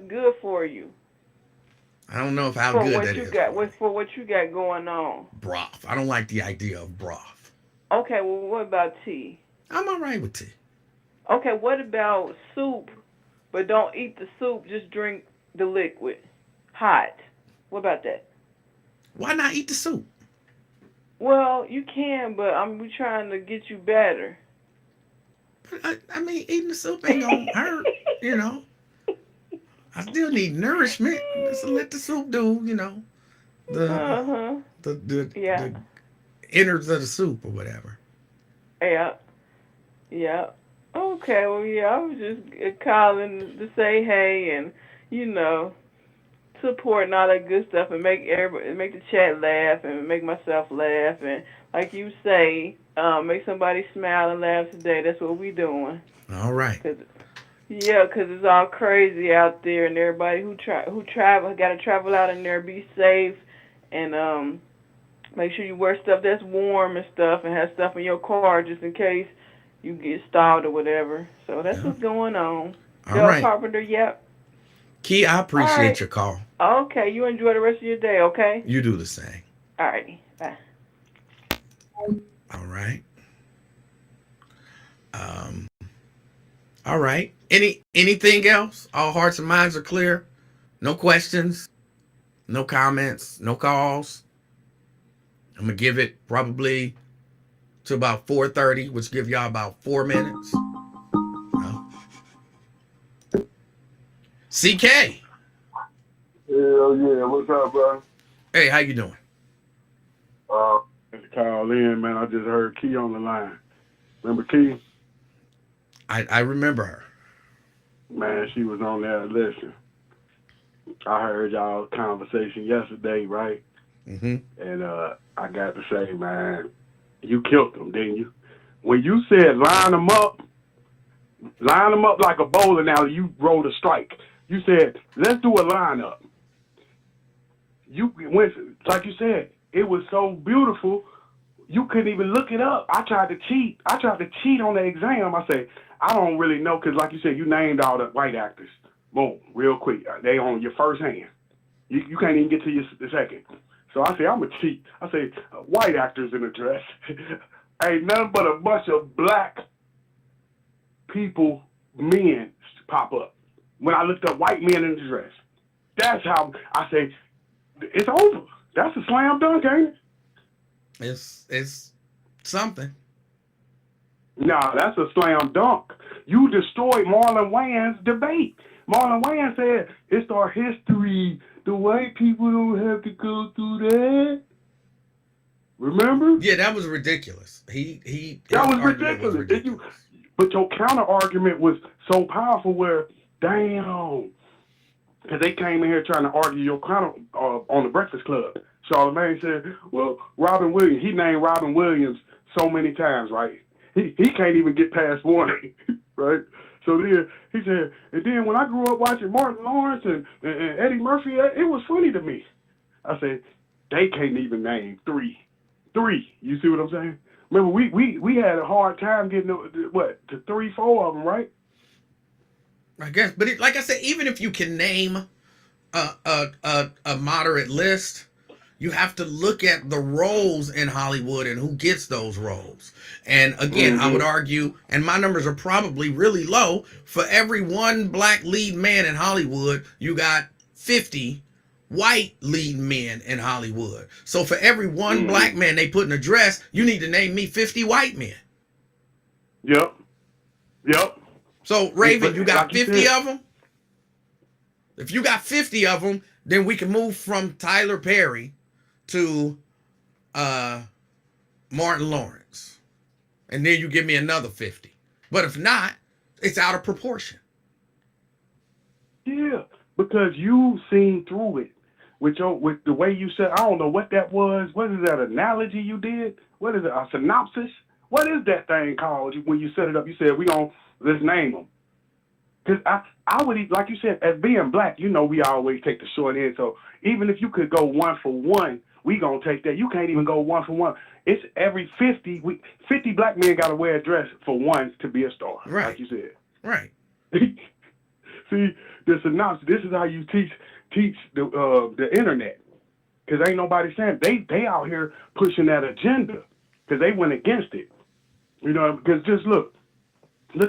Speaker 3: good for you
Speaker 1: I don't know if how
Speaker 3: for
Speaker 1: good
Speaker 3: what
Speaker 1: that
Speaker 3: you
Speaker 1: is
Speaker 3: got
Speaker 1: for me.
Speaker 3: for what you got going on.
Speaker 1: Broth. I don't like the idea of broth.
Speaker 3: Okay, well what about tea?
Speaker 1: I'm all right with tea.
Speaker 3: Okay, what about soup? But don't eat the soup. Just drink the liquid, hot. What about that?
Speaker 1: Why not eat the soup?
Speaker 3: Well, you can, but we trying to get you better.
Speaker 1: I mean, eating the soup ain't gonna hurt, you know. I still need nourishment. So let the soup do, the
Speaker 3: Uh huh. Yeah.
Speaker 1: the innards of the soup or whatever.
Speaker 3: Yeah. Yeah. Okay. Well, yeah. I was just calling to say hey and you know support and all that good stuff and make everybody make the chat laugh and make myself laugh and like you say, make somebody smile and laugh today. That's what we doing.
Speaker 1: All right.
Speaker 3: Cause yeah, 'cause it's all crazy out there and everybody who travel got to travel out in there, be safe and make sure you wear stuff that's warm and stuff and have stuff in your car just in case you get stalled or whatever. So that's
Speaker 1: Yeah.
Speaker 3: what's going on.
Speaker 1: All
Speaker 3: Del
Speaker 1: right.
Speaker 3: Carpenter, yep.
Speaker 1: Key, I
Speaker 3: All
Speaker 1: appreciate
Speaker 3: right.
Speaker 1: your call.
Speaker 3: Okay, you enjoy the rest of your day, okay?
Speaker 1: You do the same.
Speaker 3: All righty. Bye.
Speaker 1: All right. Um, all right. Anything else? All hearts and minds are clear. No questions, no comments, no calls. I'm gonna give it probably to about 4:30, which give y'all about 4 minutes. Oh. CK,
Speaker 4: Hell yeah, what's up, bro?
Speaker 1: hey, how you doing?
Speaker 4: Uh, call in, man. I just heard Key on the line. Remember Key?
Speaker 1: I remember her.
Speaker 4: Man, she was on there. Listen, I heard y'all conversation yesterday, right?
Speaker 1: Mm-hmm.
Speaker 4: And I got to say, man, you killed them, didn't you? When you said line them up like a bowling alley, you rolled a strike. You said, let's do a lineup. You went, like you said, it was so beautiful. You couldn't even look it up. I tried to cheat. I tried to cheat on the exam. I said, I don't really know, because like you said, you named all the white actors. Boom, real quick. They on your first hand. You can't even get to the second. So I say, I'm going to cheat. I say, white actors in a dress. Ain't nothing but a bunch of black people, men pop up. When I looked up white men in a dress. That's how I say, it's over. That's a slam dunk, ain't it?
Speaker 1: It's something.
Speaker 4: Nah, that's a slam dunk. You destroyed Marlon Wayans' debate. Marlon Wayans said, it's our history. The white people don't have to go through that. Remember?
Speaker 1: Yeah, that was ridiculous.
Speaker 4: That
Speaker 1: His
Speaker 4: was
Speaker 1: argument was
Speaker 4: ridiculous.
Speaker 1: ridiculous.
Speaker 4: But your counter argument was so powerful where, damn, because they came in here trying to argue your counter on the Breakfast Club. Charlamagne said, well, Robin Williams, he named Robin Williams so many times, right? He can't even get past one, right? So then he said, and then when I grew up watching Martin Lawrence and Eddie Murphy, it was funny to me. I said, they can't even name three. You see what I'm saying? Remember, we had a hard time getting to 3, 4 of them, right?
Speaker 1: I guess, but like I said, even if you can name a moderate list, you have to look at the roles in Hollywood and who gets those roles. And again, I would argue, and my numbers are probably really low, for every one black lead man in Hollywood, you got 50 white lead men in Hollywood. So for every one black man they put in a dress, you need to name me 50 white men.
Speaker 4: Yep.
Speaker 1: So Raven,
Speaker 4: But
Speaker 1: you got
Speaker 4: like you
Speaker 1: 50
Speaker 4: said,
Speaker 1: of them? If you got 50 of them, then we can move from Tyler Perry to Martin Lawrence. And then you give me another 50. But if not, it's out of proportion.
Speaker 4: yeah, because you seen through it with the way you said. I don't know what that was. What is that analogy you did? What is it? A synopsis? What is that thing called when you set it up? You said let's name them. Because I would, like you said, as being black, we always take the short end. So even if you could go 1 for 1, we gonna take that. You can't even go 1 for 1. It's every 50 black men got to wear a dress for one to be a star,
Speaker 1: Right.
Speaker 4: like you said.
Speaker 1: Right.
Speaker 4: See, the synopsis. This is how you teach the internet. Because ain't nobody saying they out here pushing that agenda because they went against it. Because just look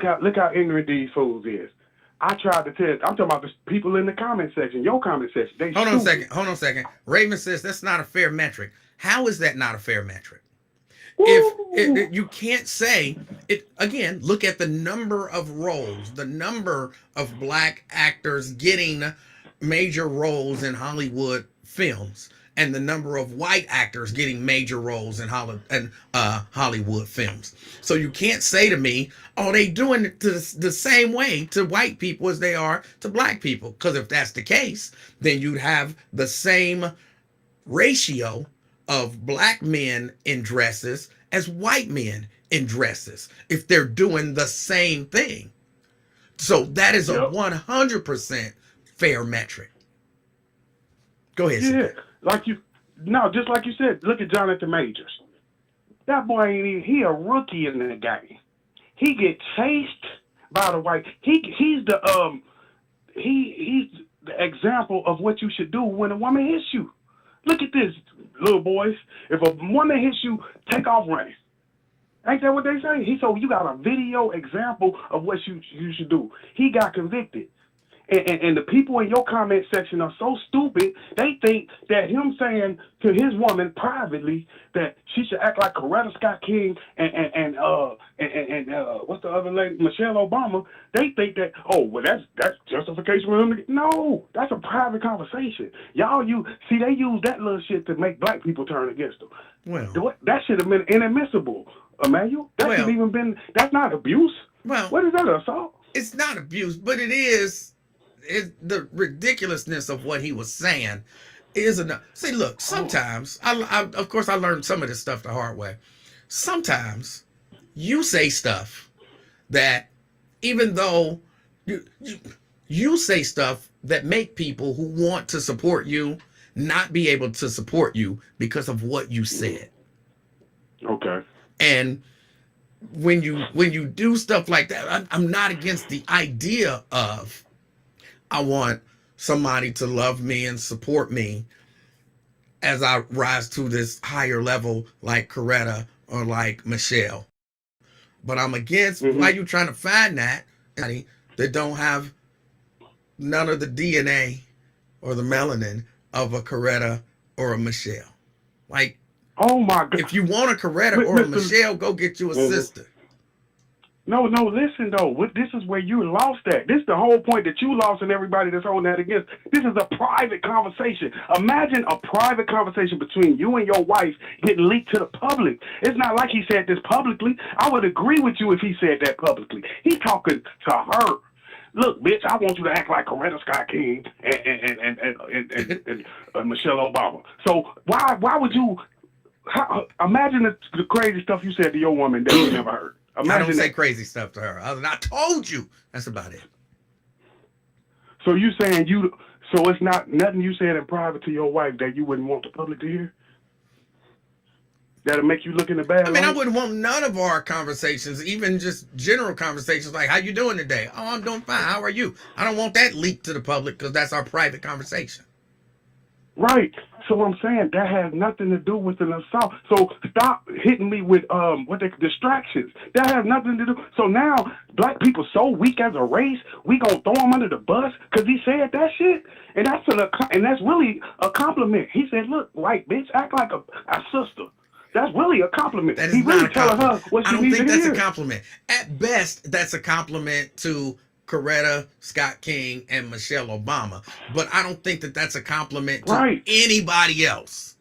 Speaker 4: how ignorant these fools is. I tried to tell. I'm talking about the people in the comment section, your comment section. They
Speaker 1: Hold
Speaker 4: stupid.
Speaker 1: on a second. Raven says that's not a fair metric. How is that not a fair metric? If you can't say it again, look at the number of roles, the number of black actors getting major roles in Hollywood films, and the number of white actors getting major roles in Hollywood films. So you can't say to me, "Oh, they doing it the same way to white people as they are to black people." Because if that's the case, then you'd have the same ratio of black men in dresses as white men in dresses if they're doing the same thing. So that is a 100% fair metric. Go ahead.
Speaker 4: Yeah, just like you said, look at Jonathan Majors. That boy he a rookie in the game. He get chased by the white. He's the example of what you should do when a woman hits you. Look at this, little boys. If a woman hits you, take off running. Ain't that what they say? So you got a video example of what you should do. He got convicted. And the people in your comment section are so stupid. They think that him saying to his woman privately that she should act like Coretta Scott King and what's the other lady, Michelle Obama. They think that, oh, well, that's justification for them. No, that's a private conversation. Y'all they use that little shit to make black people turn against them.
Speaker 1: Well,
Speaker 4: That should have been inadmissible, Emmanuel. That should even been. That's not abuse.
Speaker 1: Well,
Speaker 4: what is that, assault?
Speaker 1: It's not abuse, but it is. The ridiculousness of what he was saying is enough. See, look, sometimes of course I learned some of this stuff the hard way. Sometimes you say stuff that, even though you say stuff that make people who want to support you not be able to support you because of what you said.
Speaker 4: Okay.
Speaker 1: And when you do stuff like that, I'm not against the idea of, I want somebody to love me and support me as I rise to this higher level, like Coretta or like Michelle. But I'm against why you trying to find that don't have none of the DNA or the melanin of a Coretta or a Michelle. Like,
Speaker 4: oh my God!
Speaker 1: If you want a Coretta or a Michelle, go get you a sister.
Speaker 4: No, listen though. This is where you lost at. This is the whole point that you lost and everybody that's holding that against. This is a private conversation. Imagine a private conversation between you and your wife getting leaked to the public. It's not like he said this publicly. I would agree with you if he said that publicly. He's talking to her. Look, bitch, I want you to act like Coretta Scott King and Michelle Obama. So why would you imagine the crazy stuff you said to your woman that you never heard? Imagine
Speaker 1: I don't say crazy stuff to her. I told you. That's about it.
Speaker 4: So you saying so it's not nothing you said in private to your wife that you wouldn't want the public to hear? That'll make you look in the bad light?
Speaker 1: I wouldn't want none of our conversations, even just general conversations like, how you doing today? Oh, I'm doing fine. How are you? I don't want that leaked to the public because that's our private conversation.
Speaker 4: Right. So I'm saying that has nothing to do with an assault. So stop hitting me with distractions. That has nothing to do. So now black people so weak as a race, we gonna throw him under the bus because he said that shit, and that's really a compliment. He said, "Look, white bitch, act like a sister." That's really a compliment.
Speaker 1: That is
Speaker 4: he really
Speaker 1: not a compliment.
Speaker 4: telling her what she needs to hear.
Speaker 1: I don't think that's a compliment. At best, that's a compliment to Coretta Scott King and Michelle Obama, but I don't think that that's a compliment to anybody else.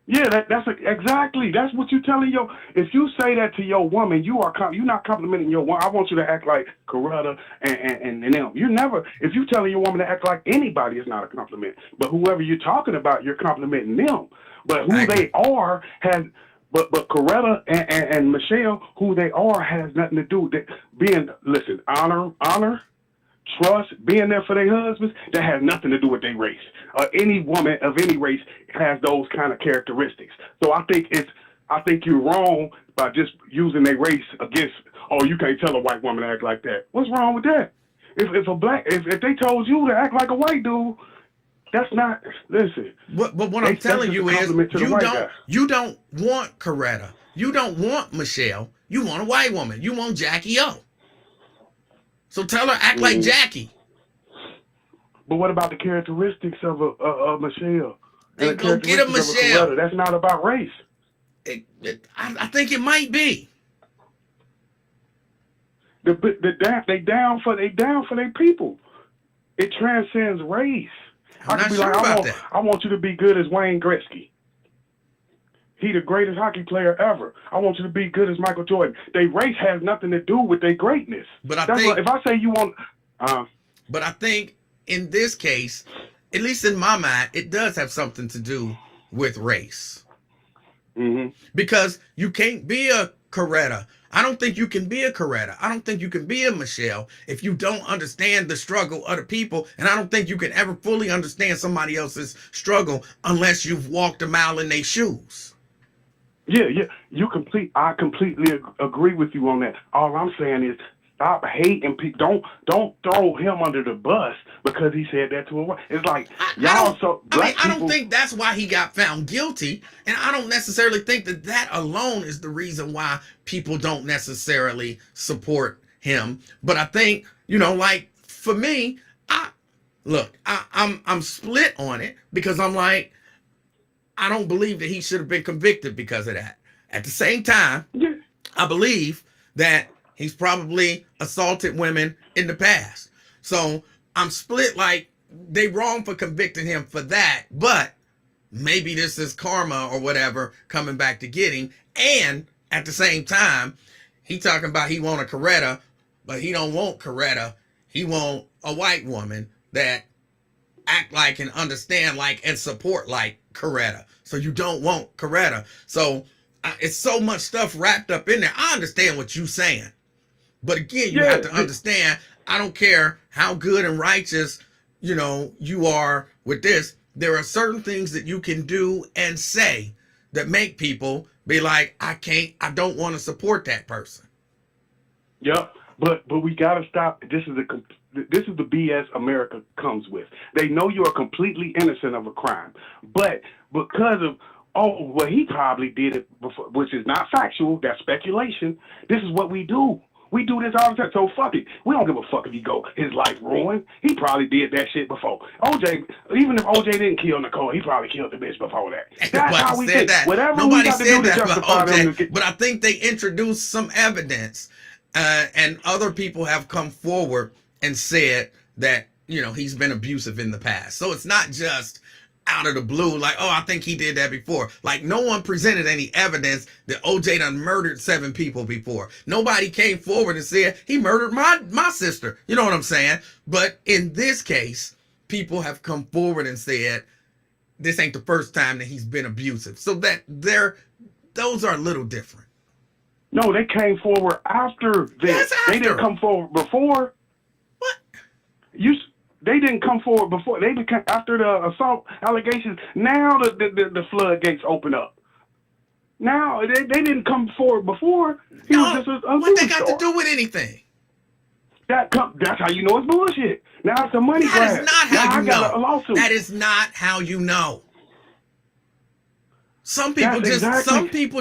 Speaker 4: Yeah, that's exactly. That's what you're telling if you say that to your woman, you're not complimenting your woman. I want you to act like Coretta and them. If you're telling your woman to act like anybody, it's not a compliment. But whoever you're talking about, you're complimenting them. But who they are But Coretta and Michelle, who they are, has nothing to do with honor, trust, being there for their husbands. That has nothing to do with their race. Any woman of any race has those kind of characteristics. So I think you're wrong by just using their race against. Oh, you can't tell a white woman to act like that. What's wrong with that? If they told you to act like a white dude. That's not, listen.
Speaker 1: But what I'm telling you is, you don't want Coretta. You don't want Michelle. You want a white woman. You want Jackie O. So tell her, act like Jackie.
Speaker 4: But what about the characteristics of a Michelle?
Speaker 1: Then go get a Michelle.
Speaker 4: That's not about race.
Speaker 1: I think it might be.
Speaker 4: They down for their people. It transcends race.
Speaker 1: I'm not sure about that.
Speaker 4: I want you to be good as Wayne Gretzky. He the greatest hockey player ever. I want you to be good as Michael Jordan. Their race has nothing to do with their greatness.
Speaker 1: But if
Speaker 4: I say you want,
Speaker 1: but I think in this case, at least in my mind, it does have something to do with race.
Speaker 4: Mm-hmm.
Speaker 1: Because you can't be a Coretta. I don't think you can be a Coretta. I don't think you can be a Michelle if you don't understand the struggle of the people. And I don't think you can ever fully understand somebody else's struggle unless you've walked a mile in their shoes.
Speaker 4: Yeah. I completely agree with you on that. All I'm saying is stop hating people. Don't throw him under the bus because he said that to him. It's like I
Speaker 1: don't think that's why he got found guilty, and I don't necessarily think that alone is the reason why people don't necessarily support him. But I think, like for me, I'm split on it because I'm like, I don't believe that he should have been convicted because of that. At the same time,
Speaker 4: Yeah.
Speaker 1: I believe that he's probably assaulted women in the past. So I'm split, like they wrong for convicting him for that, but maybe this is karma or whatever coming back to get him. And at the same time, he talking about he want a Coretta, but he don't want Coretta. He want a white woman that act like and understand like and support like Coretta. So you don't want Coretta. So it's so much stuff wrapped up in there. I understand what you're saying, but again, you have to understand. I don't care how good and righteous you are with this. There are certain things that you can do and say that make people be like, I don't want to support that person.
Speaker 4: Yep. But we gotta stop. This is the BS America comes with. They know you are completely innocent of a crime, but because of he probably did it before, which is not factual. That's speculation. This is what we do. We do this all the time. So fuck it. We don't give a fuck if his life ruined. He probably did that shit before. OJ, even if OJ didn't kill Nicole, he probably killed the bitch before that. That's how we think. Whatever
Speaker 1: Nobody
Speaker 4: we got to
Speaker 1: said
Speaker 4: do to
Speaker 1: that
Speaker 4: justify them.
Speaker 1: But I think they introduced some evidence, and other people have come forward and said that he's been abusive in the past. So it's not just out of the blue, like, I think he did that before. Like, no one presented any evidence that OJ done murdered 7 people before. Nobody came forward and said he murdered my sister. You know what I'm saying? But in this case, people have come forward and said this ain't the first time that he's been abusive. So that those are a little different.
Speaker 4: No, they came forward after this.
Speaker 1: Yes, after.
Speaker 4: They didn't come forward before.
Speaker 1: What?
Speaker 4: They didn't come forward before. They became after the assault allegations. Now the floodgates open up. Now they didn't come forward before. He was just a
Speaker 1: what they got to do with anything?
Speaker 4: That's how you know it's bullshit. Now it's a money grab.
Speaker 1: That is not how you know.
Speaker 4: A lawsuit.
Speaker 1: That is not how you know. Some people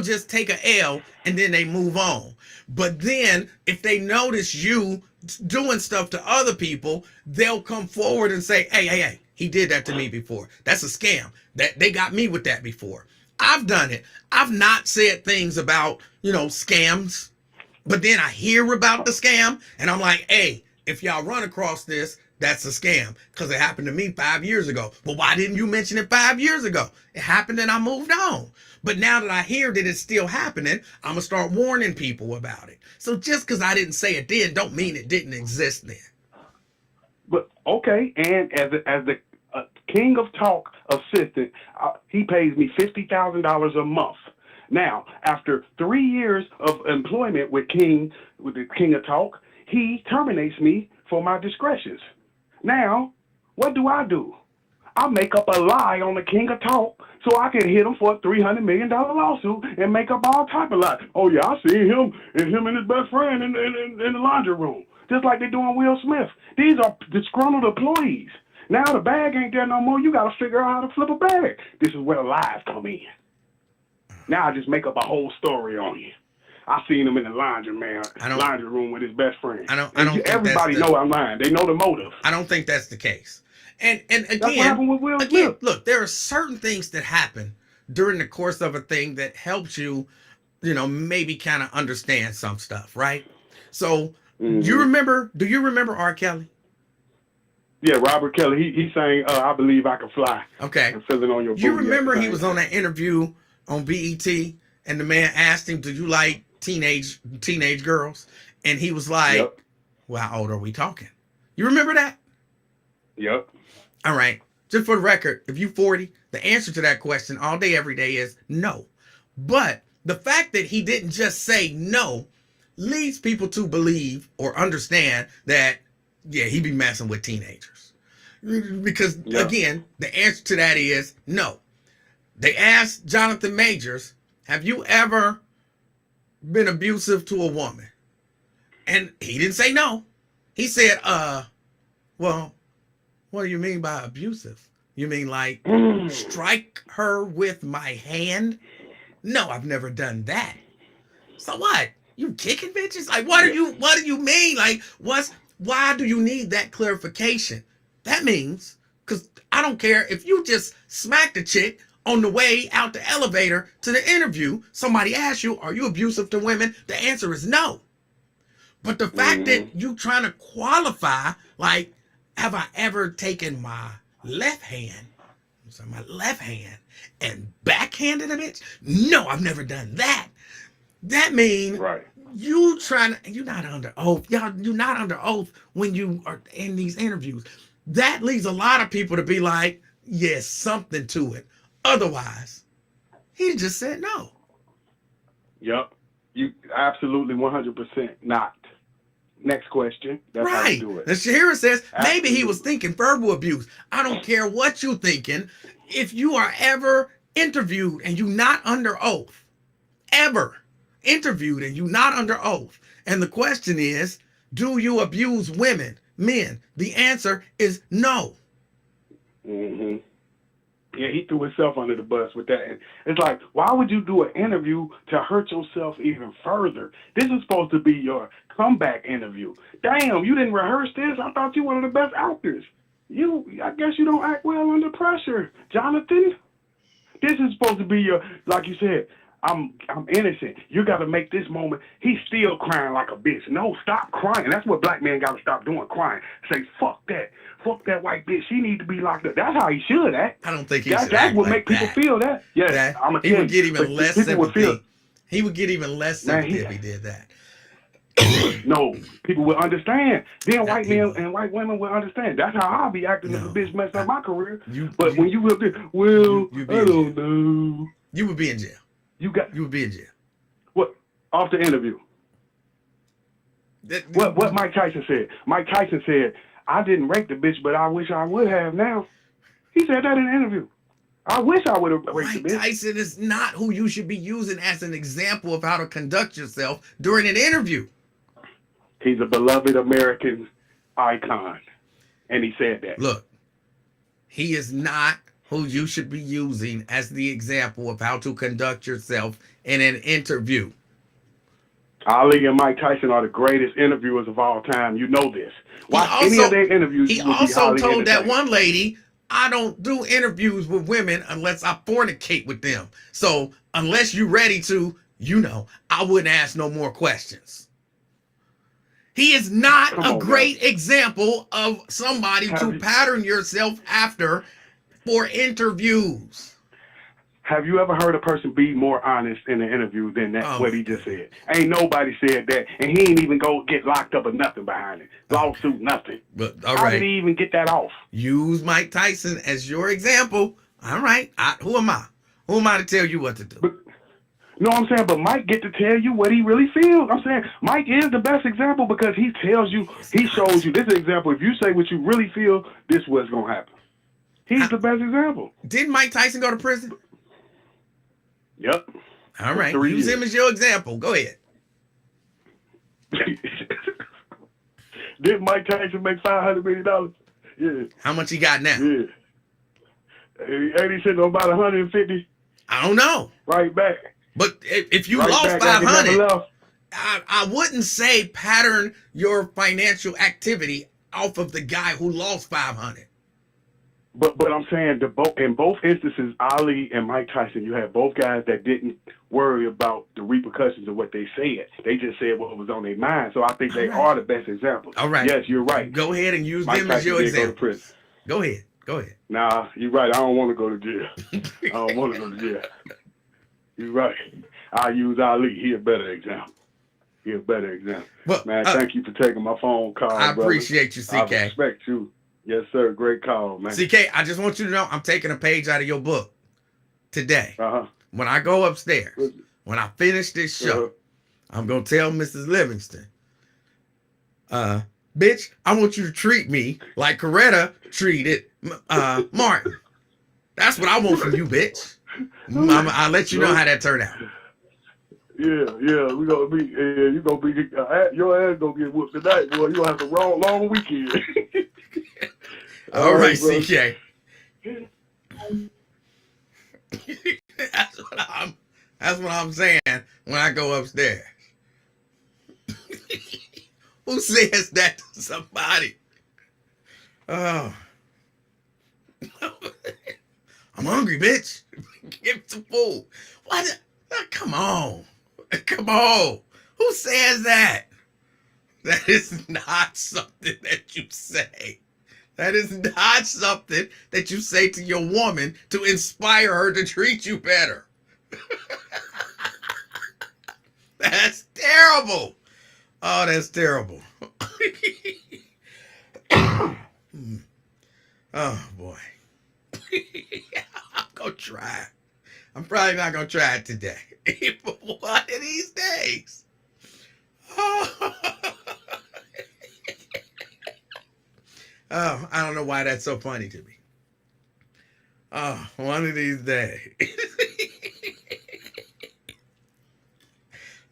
Speaker 1: just take a L and then they move on. But then if they notice you doing stuff to other people, they'll come forward and say, hey, he did that to me before. That's a scam. That they got me with that before. I've done it. I've not said things about, scams, but then I hear about the scam and I'm like, hey, if y'all run across this, that's a scam because it happened to me 5 years ago. Well, why didn't you mention it 5 years ago? It happened and I moved on. But now that I hear that it's still happening, I'm going to start warning people about it. So just because I didn't say it then don't mean it didn't exist then.
Speaker 4: But okay, and as the King of Talk assistant, he pays me $50,000 a month. Now, after 3 years of employment with the King of Talk, he terminates me for my discretions. Now, what do? I make up a lie on the King of Talk so I can hit him for a $300 million lawsuit and make up all type of lies. Oh yeah, I see him and his best friend in the laundry room, just like they're doing Will Smith. These are disgruntled employees. Now the bag ain't there no more. You got to figure out how to flip a bag. This is where the lies come in. Now I just make up a whole story on you. I seen him in the laundry room with his best friend. Everybody know I'm lying. They know the motive.
Speaker 1: I don't think that's the case. And again,
Speaker 4: that's what happened with Will Smith.
Speaker 1: Look, there are certain things that happen during the course of a thing that helps you, maybe kind of understand some stuff, right? So do you remember R. Kelly?
Speaker 4: Yeah, Robert Kelly. He sang I Believe I Can Fly.
Speaker 1: Okay.
Speaker 4: And Feeling on Your Booty.
Speaker 1: You remember he was on that interview on BET and the man asked him, do you like teenage girls? And he was like, yep. Well, how old are we talking? You remember that?
Speaker 4: Yep.
Speaker 1: All right. Just for the record, if you're 40, the answer to that question all day, every day is no. But the fact that he didn't just say no leads people to believe or understand that, yeah, he be messing with teenagers. Because, again, the answer to that is no. They asked Jonathan Majors, have you ever been abusive to a woman? And he didn't say no. He said, well, what do you mean by abusive? You mean like strike her with my hand? No, I've never done that. So what? You kicking bitches? Like, what do you mean? Like, Why do you need that clarification? That means, because I don't care if you just smacked a chick on the way out the elevator to the interview, somebody asks you, are you abusive to women? The answer is no. But the fact that you trying to qualify, like, have I ever taken my left hand, and backhanded a bitch? No, I've never done that. That means
Speaker 4: Right.
Speaker 1: you're not under oath. You're not under oath when you are in these interviews. That leads a lot of people to be like, yes, something to it. Otherwise, he just said no.
Speaker 4: Yep. You absolutely 100% not. Next question. That's how you
Speaker 1: Right.
Speaker 4: do it.
Speaker 1: And Shahira says maybe he
Speaker 4: Absolutely.
Speaker 1: was thinking verbal abuse. I don't care what you thinking. If you are ever interviewed and you not under oath, ever interviewed and you not under oath, and the question is, do you abuse women, men? The answer is no.
Speaker 4: Mm-hmm. Yeah, he threw himself under the bus with that. And it's like, why would you do an interview to hurt yourself even further? This is supposed to be your comeback interview. Damn, you didn't rehearse this? I thought you were one of the best actors. I guess you don't act well under pressure, Jonathan. This is supposed to be your, like you said, I'm innocent. You got to make this moment. He's still crying like a bitch. No, stop crying. That's what black men got to stop doing, crying. Say, fuck that. Fuck that white bitch. She need to be locked up. That's how he should act.
Speaker 1: I don't think he should
Speaker 4: That's
Speaker 1: act
Speaker 4: what
Speaker 1: like
Speaker 4: make people
Speaker 1: that.
Speaker 4: feel that. Yes,
Speaker 1: That
Speaker 4: I'm
Speaker 1: he would get even less sympathy. He would get even less sympathy if he did that.
Speaker 4: No, people will understand. Then white men
Speaker 1: would.
Speaker 4: and white women will understand. That's how I'll be acting if a bitch messed up my career.
Speaker 1: But
Speaker 4: when you will be, I don't know.
Speaker 1: You would be in jail. You would be in jail.
Speaker 4: What? Off the interview. What Mike Tyson said. Mike Tyson said, I didn't rape the bitch, but I wish I would have now. He said that in the interview. I wish I would have raped the bitch.
Speaker 1: Mike Tyson is not who you should be using as an example of how to conduct yourself during an interview.
Speaker 4: He's a beloved American icon. And he said that.
Speaker 1: Look, he is not who you should be using as the example of how to conduct yourself in an interview.
Speaker 4: Ali and Mike Tyson are the greatest interviewers of all time. You know this. Watch any of their interviews.
Speaker 1: He also told that one lady, I don't do interviews with women unless I fornicate with them. So unless you're ready to, I wouldn't ask no more questions. He is not a great example of somebody to pattern yourself after for interviews.
Speaker 4: Have you ever heard a person be more honest in an interview than that? What he just said? Ain't nobody said that, and he ain't even go get locked up or nothing behind it. Lawsuit, nothing.
Speaker 1: But
Speaker 4: how did he even get that off?
Speaker 1: Use Mike Tyson as your example. All right. Who am I? Who am I to tell you what to do?
Speaker 4: No, I'm saying, but Mike get to tell you what he really feels. I'm saying Mike is the best example because he tells you, he shows you. This is an example. If you say what you really feel, this is what's gonna happen. He's the best example.
Speaker 1: Didn't Mike Tyson go to prison?
Speaker 4: Yep.
Speaker 1: All right. Use him as your example. Go ahead.
Speaker 4: Did Mike Tyson make $500 million? Yeah.
Speaker 1: How much he got now?
Speaker 4: Yeah. Ain't he sitting on about 150?
Speaker 1: I don't know.
Speaker 4: Right back.
Speaker 1: But if you lost 500, I wouldn't say pattern your financial activity off of the guy who lost 500.
Speaker 4: But I'm saying in both instances, Ali and Mike Tyson, you had both guys that didn't worry about the repercussions of what they said. They just said what was on their mind. So I think they are the best examples.
Speaker 1: All right.
Speaker 4: Yes, you're right.
Speaker 1: Go ahead and use
Speaker 4: Mike
Speaker 1: them
Speaker 4: Tyson
Speaker 1: as your example. Go ahead.
Speaker 4: Nah, you're right. I don't want to go to jail. I don't want to go to jail. You're right. I use Ali. He a better example. Well, man, thank you for taking my phone call.
Speaker 1: I appreciate you, CK.
Speaker 4: I respect you. Yes, sir. Great call, man.
Speaker 1: CK, I just want you to know I'm taking a page out of your book today. When I go upstairs, when I finish this show, I'm going to tell Mrs. Livingston, bitch, I want you to treat me like Coretta treated Martin. That's what I want from you, bitch. I'll let you know how that turned out.
Speaker 4: Yeah, we gonna be. You gonna be. Your ass gonna get whooped tonight, boy. You gonna have a long weekend.
Speaker 1: All right, CK. That's what I'm saying when I go upstairs. Who says that to somebody? Oh, I'm hungry, bitch. Give me some food. What? Come on. Come on. Who says that? That is not something that you say. That is not something that you say to your woman to inspire her to treat you better. That's terrible. Oh, that's terrible. Oh, boy. I'm going to try. I'm probably not going to try it today. But one of these days. Oh. Oh, I don't know why that's so funny to me. Oh, one of these days.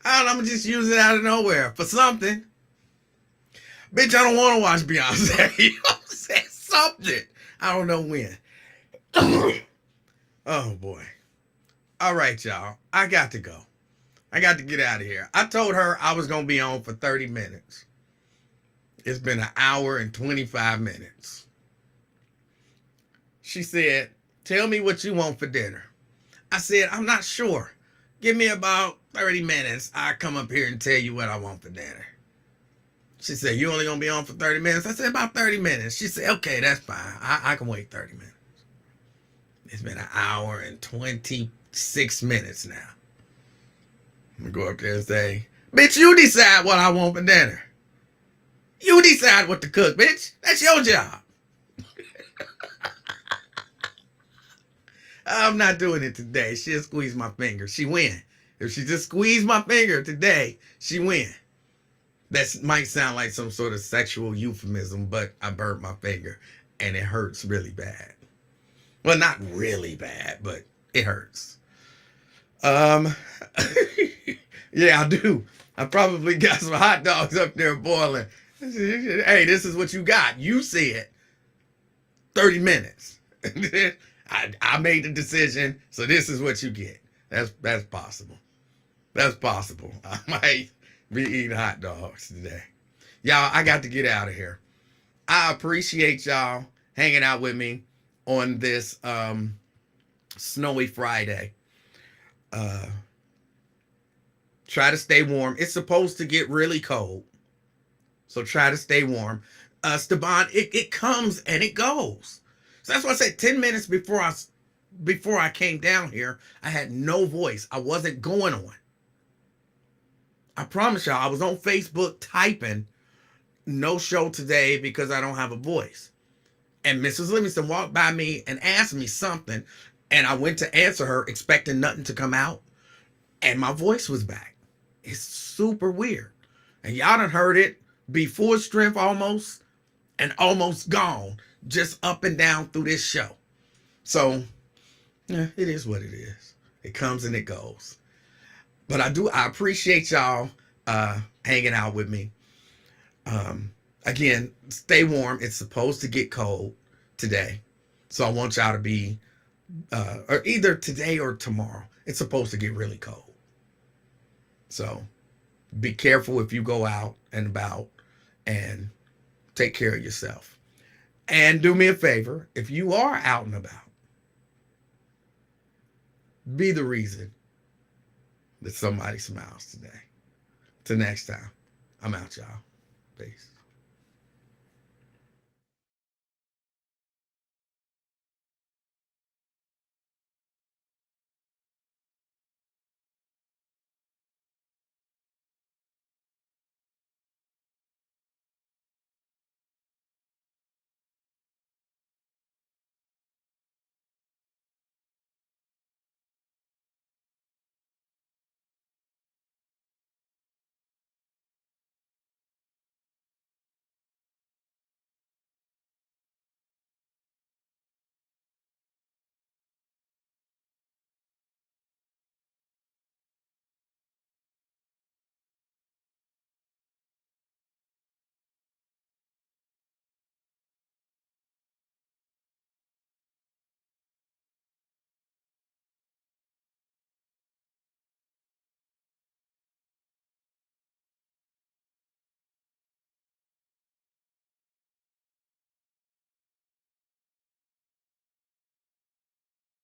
Speaker 1: I don't know, I'm going to just use it out of nowhere for something. Bitch, I don't want to watch Beyonce. You know what I'm saying? Something. I don't know when. Oh, boy. All right, y'all. I got to go. I got to get out of here. I told her I was going to be on for 30 minutes. It's been an hour and 25 minutes. She said, tell me what you want for dinner. I said, I'm not sure. Give me about 30 minutes. I'll come up here and tell you what I want for dinner. She said, you only going to be on for 30 minutes? I said, about 30 minutes. She said, okay, that's fine. I can wait 30 minutes. It's been an hour and 26 minutes now. I'm going to go up there and say, bitch, you decide what I want for dinner. You decide what to cook, bitch. That's your job. I'm not doing it today. She'll squeeze my finger. She win. If she just squeezed my finger today, she win. That might sound like some sort of sexual euphemism, but I burnt my finger and it hurts really bad. Well, not really bad, but it hurts. Yeah, I do. I probably got some hot dogs up there boiling. Hey, this is what you got. You said 30 minutes. I made the decision, so this is what you get. That's possible. That's possible. I might be eating hot dogs today. Y'all, I got to get out of here. I appreciate y'all hanging out with me on this snowy Friday. Try to stay warm. It's supposed to get really cold, so try to stay warm. Steban, it comes and it goes. So that's why I said 10 minutes before I came down here, I had no voice. I wasn't going on. I promise y'all, I was on Facebook typing no show today because I don't have a voice. And Mrs. Livingston walked by me and asked me something, and I went to answer her expecting nothing to come out, and my voice was back. It's super weird. And y'all done heard it be full strength almost and almost gone, just up and down through this show. So, yeah, it is what it is. It comes and it goes. But I appreciate y'all hanging out with me. Again, stay warm. It's supposed to get cold today. So I want y'all to be, or either today or tomorrow. It's supposed to get really cold. So be careful if you go out and about, and take care of yourself. And do me a favor, if you are out and about, be the reason that somebody smiles today. Till next time, I'm out, y'all. Peace.